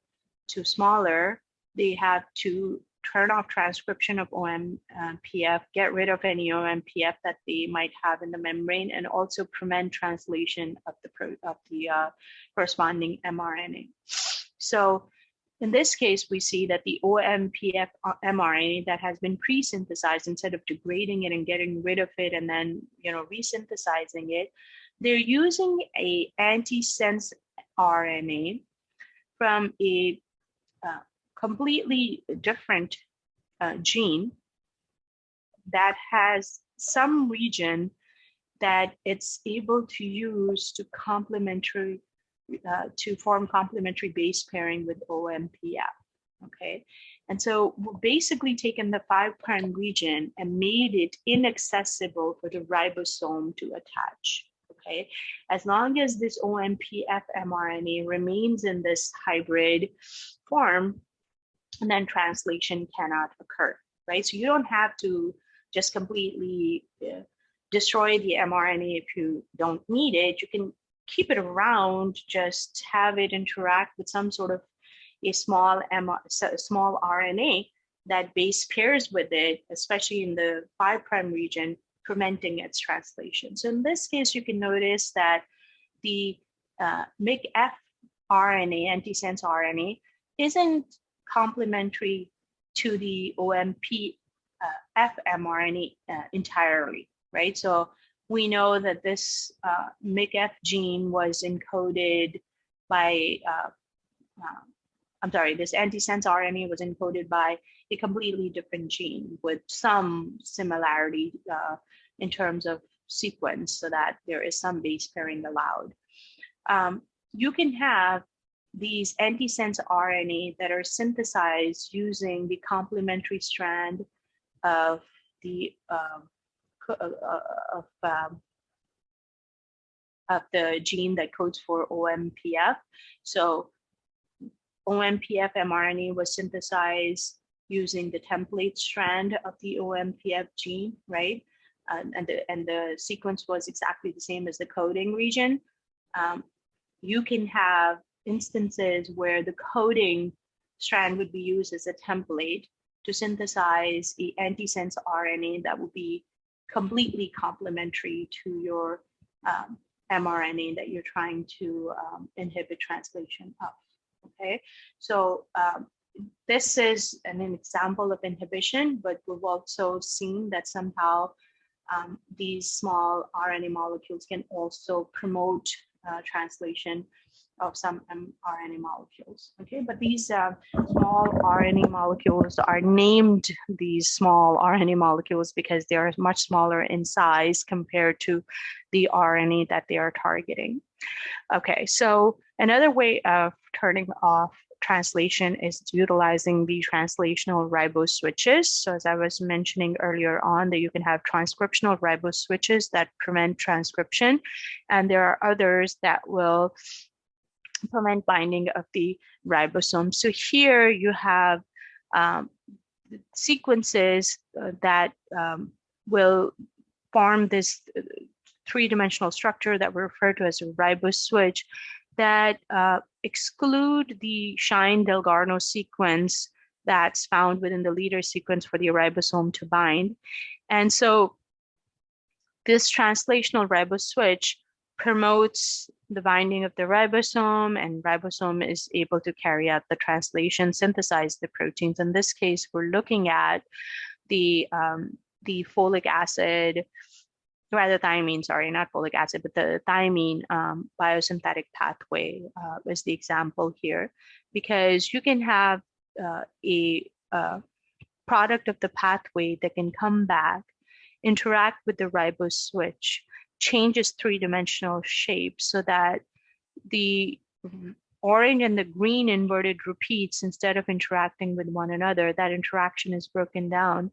Speaker 1: to smaller, they have to turn off transcription of OMPF, get rid of any OMPF that they might have in the membrane, and also prevent translation of the corresponding mRNA. So in this case, we see that the OMPF mRNA that has been pre-synthesized, instead of degrading it and getting rid of it and then resynthesizing it, they're using a antisense RNA from a completely different gene that has some region that it's able to use to form complementary base pairing with OMPF. Okay, and so we've basically taken the 5' region and made it inaccessible for the ribosome to attach. Okay, as long as this OMPF mRNA remains in this hybrid form, and then translation cannot occur, right? So you don't have to just completely destroy the mRNA if you don't need it. You can keep it around, just have it interact with some sort of a small RNA that base pairs with it, especially in the 5' region, preventing its translation. So in this case, you can notice that the MIC-F RNA, antisense RNA, isn't complementary to the OMPF mRNA entirely, right? So we know that this MIC-F gene was encoded by, this antisense RNA was encoded by a completely different gene with some similarity in terms of sequence, so that there is some base pairing allowed. You can have these antisense RNA that are synthesized using the complementary strand of the gene that codes for OMPF. So OMPF mRNA was synthesized using the template strand of the OMPF gene, right? And the sequence was exactly the same as the coding region. You can have instances where the coding strand would be used as a template to synthesize the antisense RNA that would be completely complementary to your mRNA that you're trying to inhibit translation of. Okay, so this is an example of inhibition, but we've also seen that somehow these small RNA molecules can also promote translation of some mRNA molecules. Okay, but these small RNA molecules are named these small RNA molecules because they are much smaller in size compared to the RNA that they are targeting. Okay, so another way of turning off translation is utilizing the translational ribose switches. So as I was mentioning earlier on, that you can have transcriptional ribose switches that prevent transcription, and there are others that will prevent binding of the ribosome. So here you have sequences that will form this three-dimensional structure that we refer to as a ribose switch that exclude the Shine-Delgarno sequence that's found within the leader sequence for the ribosome to bind. And so this translational riboswitch promotes the binding of the ribosome, and ribosome is able to carry out the translation, synthesize the proteins. In this case, we're looking at the folic acid, rather thiamine, sorry, not folic acid, but the thiamine biosynthetic pathway is the example here, because you can have a product of the pathway that can come back, interact with the riboswitch, changes three-dimensional shape so that the orange and the green inverted repeats, instead of interacting with one another, that interaction is broken down.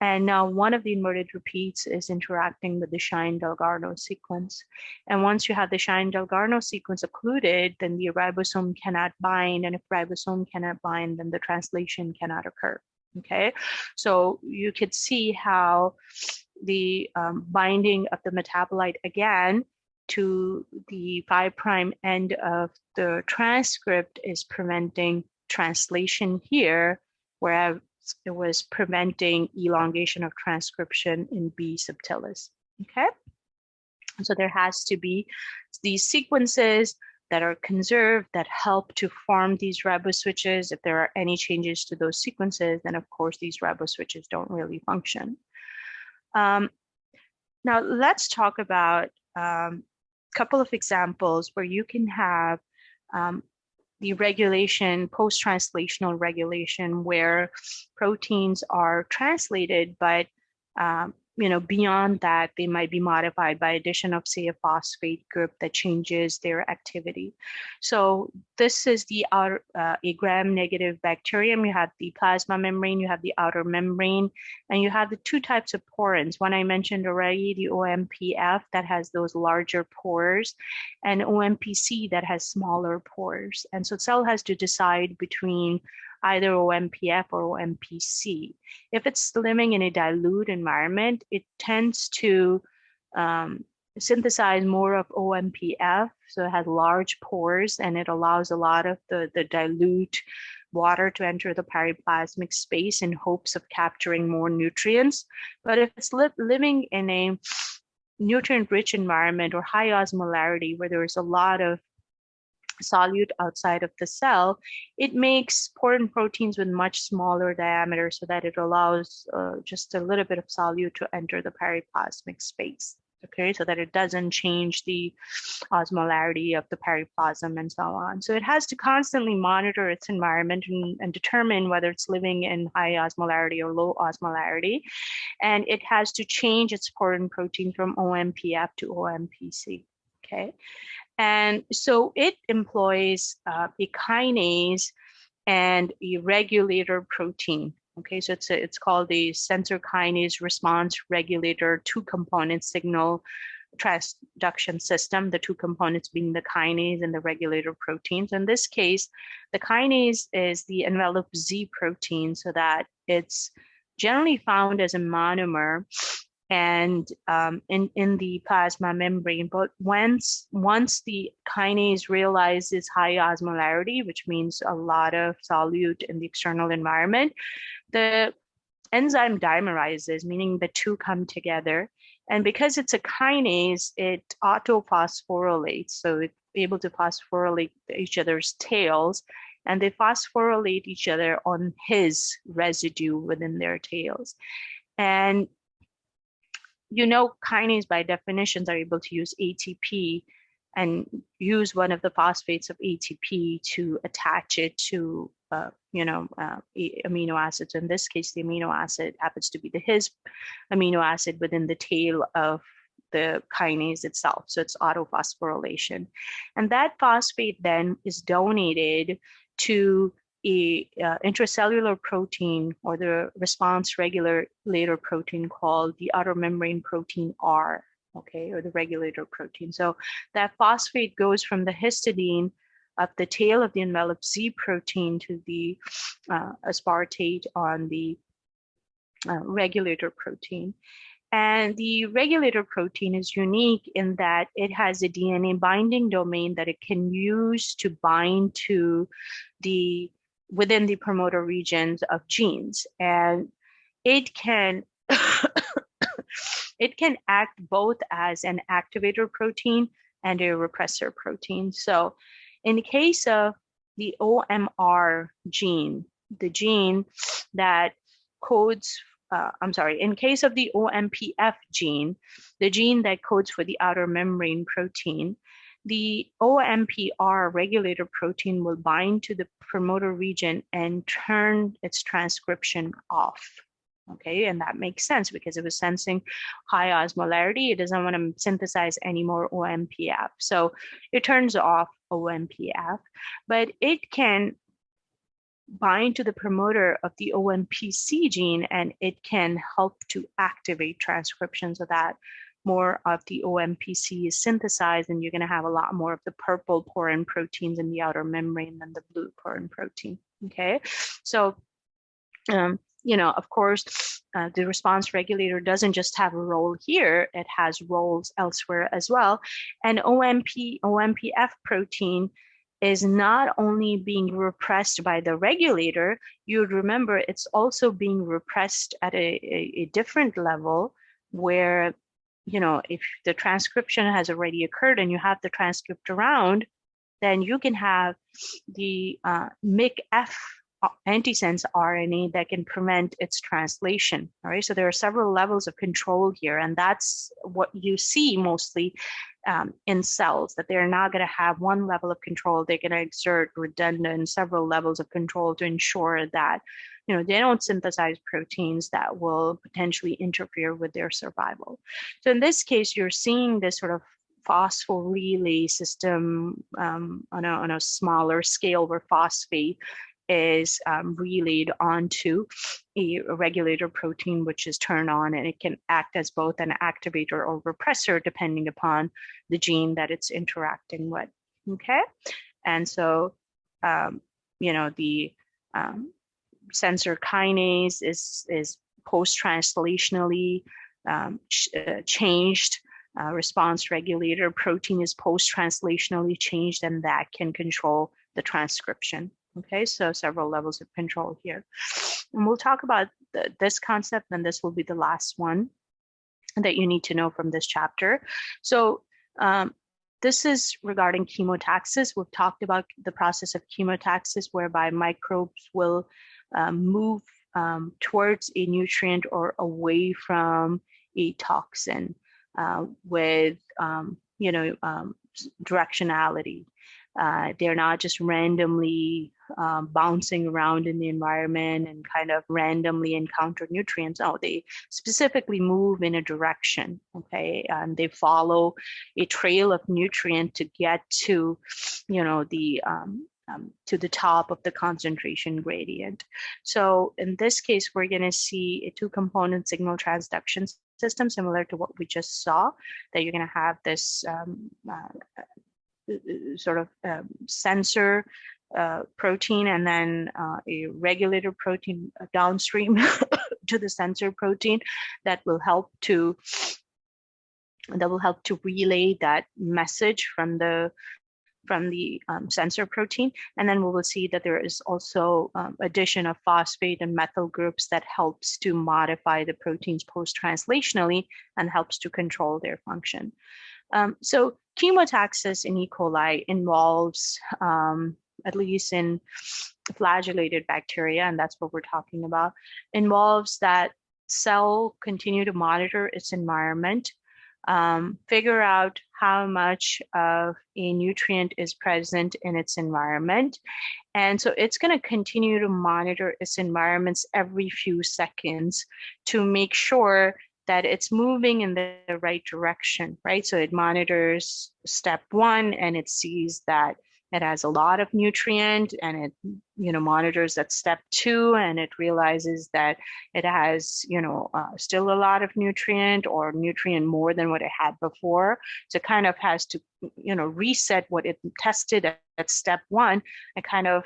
Speaker 1: And now one of the inverted repeats is interacting with the Shine-Delgarno sequence. And once you have the Shine-Delgarno sequence occluded, then the ribosome cannot bind. And if ribosome cannot bind, then the translation cannot occur. Okay, so you could see how the binding of the metabolite again to the 5' end of the transcript is preventing translation here, whereas it was preventing elongation of transcription in B subtilis. Okay, so there has to be these sequences that are conserved that help to form these riboswitches. If there are any changes to those sequences, then of course these riboswitches don't really function. Now let's talk about a couple of examples where you can have the regulation, post-translational regulation, where proteins are translated, but beyond that, they might be modified by addition of, say, a phosphate group that changes their activity. So this is the outer, a gram-negative bacterium. You have the plasma membrane, you have the outer membrane, and you have the two types of porins. One I mentioned already, the OMPF that has those larger pores, and OMPC that has smaller pores. And so cell has to decide between either OMPF or OMPC. If it's living in a dilute environment, it tends to synthesize more of OMPF, so it has large pores and it allows a lot of the dilute water to enter the periplasmic space in hopes of capturing more nutrients. But if it's living in a nutrient-rich environment or high osmolarity where there's a lot of solute outside of the cell, it makes porin proteins with much smaller diameter so that it allows just a little bit of solute to enter the periplasmic space. Okay, so that it doesn't change the osmolarity of the periplasm and so on. So it has to constantly monitor its environment and determine whether it's living in high osmolarity or low osmolarity. And it has to change its porin protein from OMPF to OMPC. Okay. And so it employs a kinase and a regulator protein. Okay, so it's called the sensor kinase response regulator two-component signal transduction system, the two components being the kinase and the regulator proteins. In this case, the kinase is the envelope Z protein, so that it's generally found as a monomer and in the plasma membrane. But once the kinase realizes high osmolarity, which means a lot of solute in the external environment, the enzyme dimerizes, meaning the two come together. And because it's a kinase, it autophosphorylates. So it's able to phosphorylate each other's tails, and they phosphorylate each other on his residue within their tails. And kinase by definitions are able to use ATP and use one of the phosphates of ATP to attach it to amino acids. In this case, the amino acid happens to be his amino acid within the tail of the kinase itself. So it's autophosphorylation. And that phosphate then is donated to a intracellular protein, or the response regulator protein called the outer membrane protein R, okay, or the regulator protein. So that phosphate goes from the histidine of the tail of the envelope Z protein to the aspartate on the regulator protein. And the regulator protein is unique in that it has a DNA binding domain that it can use to bind to within the promoter regions of genes. And it can it can act both as an activator protein and a repressor protein. So in the case of the OMR gene, the gene that codes, in case of the OMPF gene, the gene that codes for the outer membrane protein, the OMPR regulator protein will bind to the promoter region and turn its transcription off. Okay, and that makes sense because it was sensing high osmolarity. It doesn't want to synthesize any more OMPF. So it turns off OMPF, but it can bind to the promoter of the OMPC gene, and it can help to activate transcription so that more of the OMPC is synthesized, and you're going to have a lot more of the purple porin proteins in the outer membrane than the blue porin protein. Okay, so of course, the response regulator doesn't just have a role here, it has roles elsewhere as well. And OMPF protein is not only being repressed by the regulator, you would remember it's also being repressed at a different level where, if the transcription has already occurred and you have the transcript around, then you can have the MIC-F antisense RNA that can prevent its translation. All right, so there are several levels of control here, and that's what you see mostly in cells, that they're not going to have one level of control. They're going to exert redundant several levels of control to ensure that they don't synthesize proteins that will potentially interfere with their survival. So in this case, you're seeing this sort of phospholipase system on a smaller scale where phosphate is relayed onto a regulator protein, which is turned on, and it can act as both an activator or repressor depending upon the gene that it's interacting with. Okay, and so the sensor kinase is post-translationally changed. Response regulator protein is post-translationally changed, and that can control the transcription. Okay, so several levels of control here. And we'll talk about this concept, and this will be the last one that you need to know from this chapter. So this is regarding chemotaxis. We've talked about the process of chemotaxis, whereby microbes will move towards a nutrient or away from a toxin with directionality. They're not just randomly bouncing around in the environment and kind of randomly encounter nutrients. No, they specifically move in a direction, okay? And they follow a trail of nutrient to get to, to the top of the concentration gradient. So in this case, we're going to see a two-component signal transduction system, similar to what we just saw, that you're going to have this sort of sensor protein and then a regulator protein downstream to the sensor protein that will help to relay that message from the sensor protein. And then we will see that there is also addition of phosphate and methyl groups that helps to modify the proteins post-translationally and helps to control their function. So chemotaxis in E. coli involves, at least in flagellated bacteria, and that's what we're talking about, involves that cell continue to monitor its environment, figure out how much of a nutrient is present in its environment. And so it's going to continue to monitor its environments every few seconds to make sure that it's moving in the right direction, right? So it monitors step one and it sees that it has a lot of nutrient, and it monitors at step two and it realizes that it has still a lot of nutrient or nutrient more than what it had before. So it kind of has to reset what it tested at step one and kind of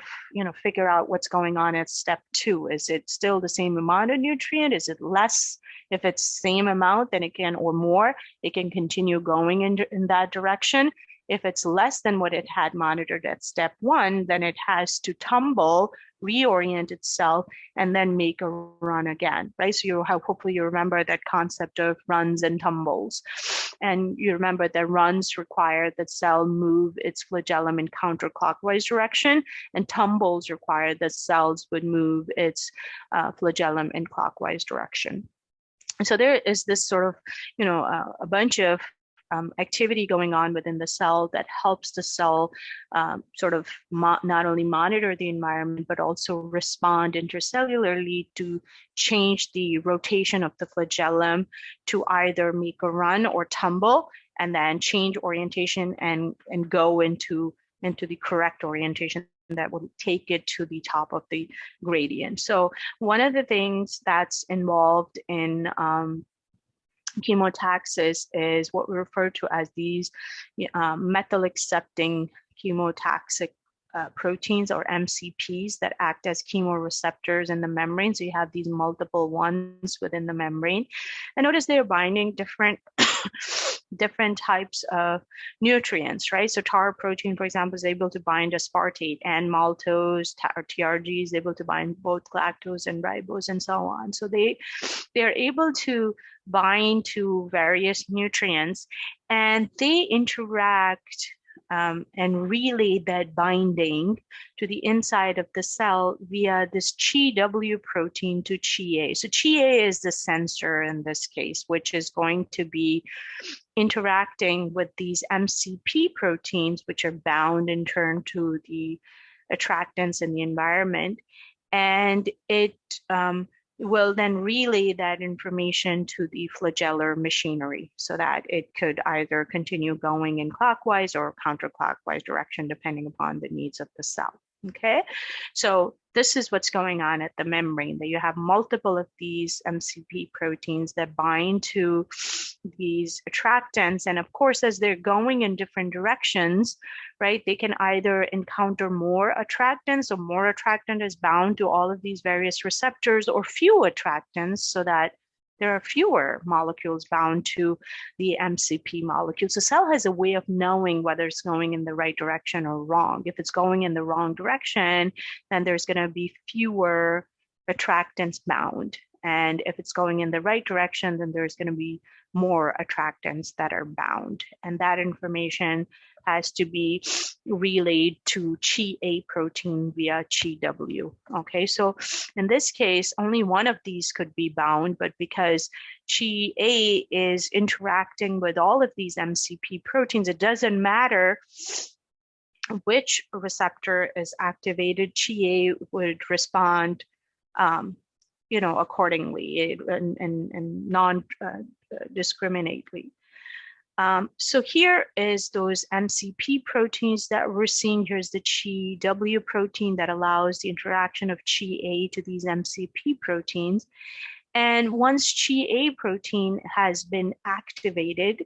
Speaker 1: figure out what's going on at step two. Is it still the same amount of nutrient? Is it less? If it's same amount, then it can, or more, it can continue going in that direction. If it's less than what it had monitored at step 1, then it has to tumble, reorient itself, and then make a run again, right? So you have, hopefully you remember that concept of runs and tumbles. And you remember that runs require that cell move its flagellum in counterclockwise direction, and tumbles require that cells would move its flagellum in clockwise direction. So there is this sort of, a bunch of activity going on within the cell that helps the cell sort of not only monitor the environment, but also respond intercellularly to change the rotation of the flagellum to either make a run or tumble, and then change orientation and go into the correct orientation that will take it to the top of the gradient. So one of the things that's involved in chemotaxis is what we refer to as these methyl accepting chemotaxic proteins, or MCPs, that act as chemoreceptors in the membrane. So you have these multiple ones within the membrane. And notice they're binding different different types of nutrients, right? So tar protein, for example, is able to bind aspartate, and maltose or TRG is able to bind both lactose and ribose and so on. So they are able to bind to various nutrients, and they interact and relay that binding to the inside of the cell via this Chi-W protein to Chi-A. So Chi-A is the sensor in this case, which is going to be interacting with these MCP proteins, which are bound in turn to the attractants in the environment. And it will then relay that information to the flagellar machinery so that it could either continue going in clockwise or counterclockwise direction, depending upon the needs of the cell. Okay, so this is what's going on at the membrane, that you have multiple of these MCP proteins that bind to these attractants. And of course, as they're going in different directions, right, they can either encounter more attractants, or more attractant is bound to all of these various receptors, or few attractants, so that there are fewer molecules bound to the MCP molecules. The cell has a way of knowing whether it's going in the right direction or wrong. If it's going in the wrong direction, then there's going to be fewer attractants bound. And if it's going in the right direction, then there's going to be more attractants that are bound. And that information has to be relayed to Chi-A protein via Chi-W. Okay, so in this case, only one of these could be bound, but because Chi-A is interacting with all of these MCP proteins, it doesn't matter which receptor is activated. Chi-A would respond accordingly and non-discriminately. So here is those MCP proteins that we're seeing. Here's the Chi-W protein that allows the interaction of Chi-A to these MCP proteins. And once Chi-A protein has been activated,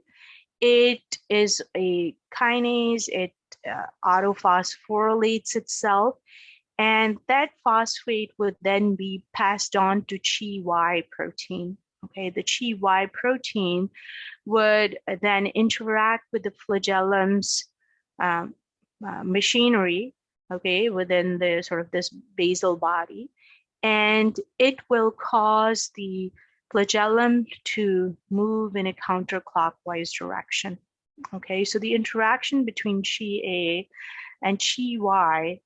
Speaker 1: it is a kinase, it autophosphorylates itself, and that phosphate would then be passed on to Chi-Y protein. Okay, the Chi-Y protein would then interact with the flagellum's machinery, okay, within the sort of this basal body, and it will cause the flagellum to move in a counterclockwise direction. Okay, so the interaction between Chi-A and Chi-Y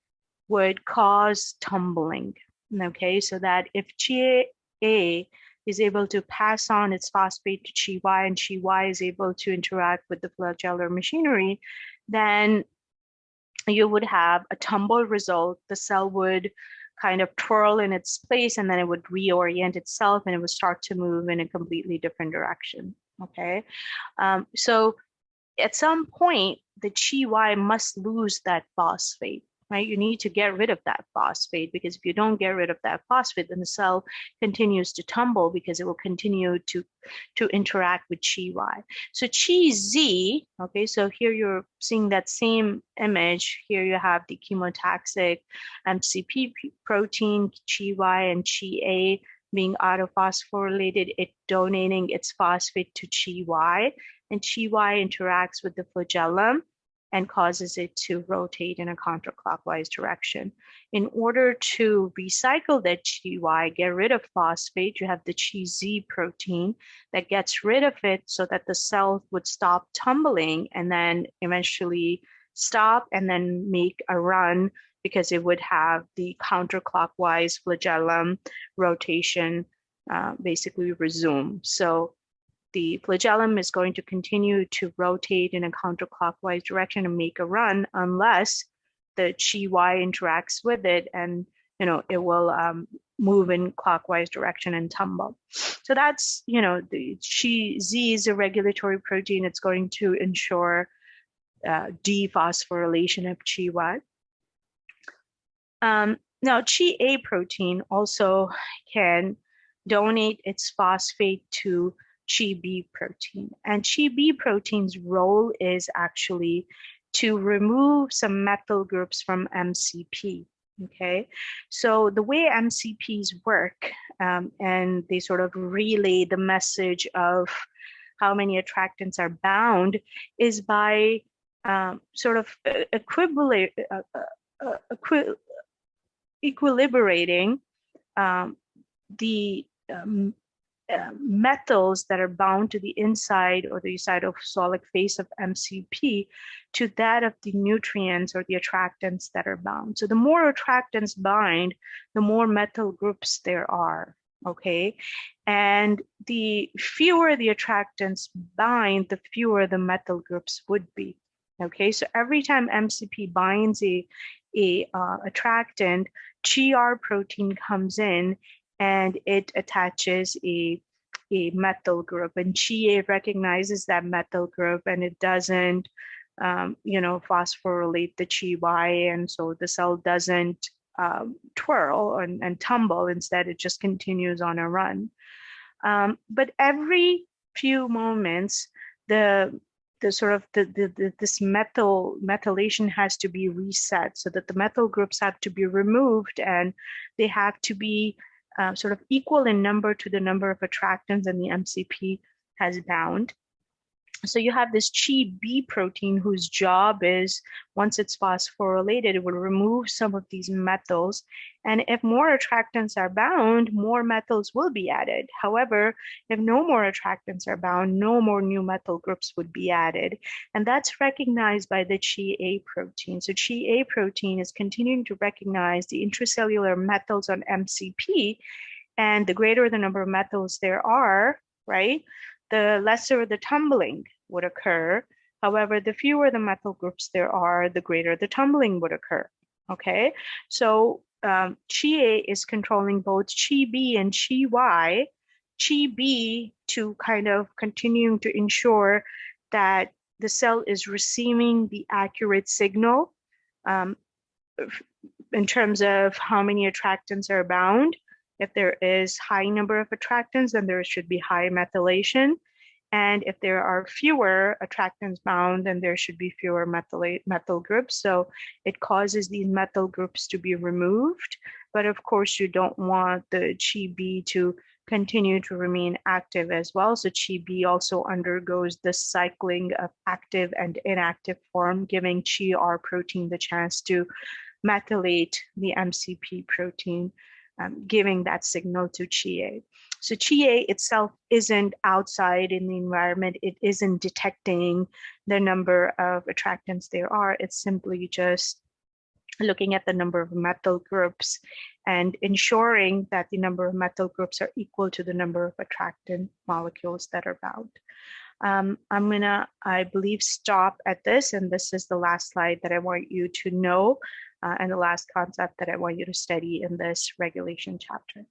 Speaker 1: would cause tumbling. Okay, so that if Chi-A is able to pass on its phosphate to Chi-Y, and Chi-Y is able to interact with the flagellar machinery, then you would have a tumble result. The cell would kind of twirl in its place, and then it would reorient itself, and it would start to move in a completely different direction. Okay, so at some point, the Chi-Y must lose that phosphate. Right? You need to get rid of that phosphate, because if you don't get rid of that phosphate, then the cell continues to tumble because it will continue to interact with Chi-Y. So Chi-Z, okay, so here you're seeing that same image. Here you have the chemotaxic MCP protein, Chi-Y and Chi-A being autophosphorylated, it donating its phosphate to Chi-Y, and Chi-Y interacts with the flagellum and causes it to rotate in a counterclockwise direction. In order to recycle that Chi-Y, get rid of phosphate, you have the Chi-Z protein that gets rid of it so that the cell would stop tumbling and then eventually stop and then make a run, because it would have the counterclockwise flagellum rotation basically resume. So the flagellum is going to continue to rotate in a counterclockwise direction and make a run unless the Chi-Y interacts with it, and it will move in clockwise direction and tumble. So that's, the Chi-Z is a regulatory protein. It's going to ensure dephosphorylation of Chi-Y. Now, Chi-A protein also can donate its phosphate to Chi-B protein. And Chi-B protein's role is actually to remove some methyl groups from MCP. Okay, so the way MCPs work, and they sort of relay the message of how many attractants are bound, is by sort of equilibrating the methyls that are bound to the inside or the cytosolic face of MCP to that of the nutrients or the attractants that are bound. So the more attractants bind, the more methyl groups there are, okay? And the fewer the attractants bind, the fewer the methyl groups would be, okay? So every time MCP binds a attractant, Chi-R protein comes in and it attaches a methyl group, and Chi-A recognizes that methyl group, and it doesn't, phosphorylate the Chi-Y, and so the cell doesn't twirl and tumble. Instead, it just continues on a run. But every few moments, this methylation has to be reset, so that the methyl groups have to be removed, and they have to be sort of equal in number to the number of attractants and the MCP has bound. So you have this Chi-B protein whose job is, once it's phosphorylated, it will remove some of these methyls. And if more attractants are bound, more methyls will be added. However, if no more attractants are bound, no more new methyl groups would be added. And that's recognized by the Chi-A protein. So Chi-A protein is continuing to recognize the intracellular methyls on MCP, and the greater the number of methyls there are, right, the lesser the tumbling would occur. However, the fewer the methyl groups there are, the greater the tumbling would occur. Okay, so Chi-A is controlling both Chi-B and Chi-Y. Chi-B to kind of continuing to ensure that the cell is receiving the accurate signal in terms of how many attractants are bound. If there is high number of attractants, then there should be high methylation. And if there are fewer attractants bound, then there should be fewer methyl groups. So it causes these methyl groups to be removed. But of course, you don't want the Chi-B to continue to remain active as well. So Chi-B also undergoes the cycling of active and inactive form, giving Chi-R protein the chance to methylate the MCP protein, giving that signal to Chi-A. So Chi-A itself isn't outside in the environment. It isn't detecting the number of attractants there are. It's simply just looking at the number of methyl groups and ensuring that the number of methyl groups are equal to the number of attractant molecules that are bound. I'm gonna, I believe, stop at this, and this is the last slide that I want you to know, and the last concept that I want you to study in this regulation chapter.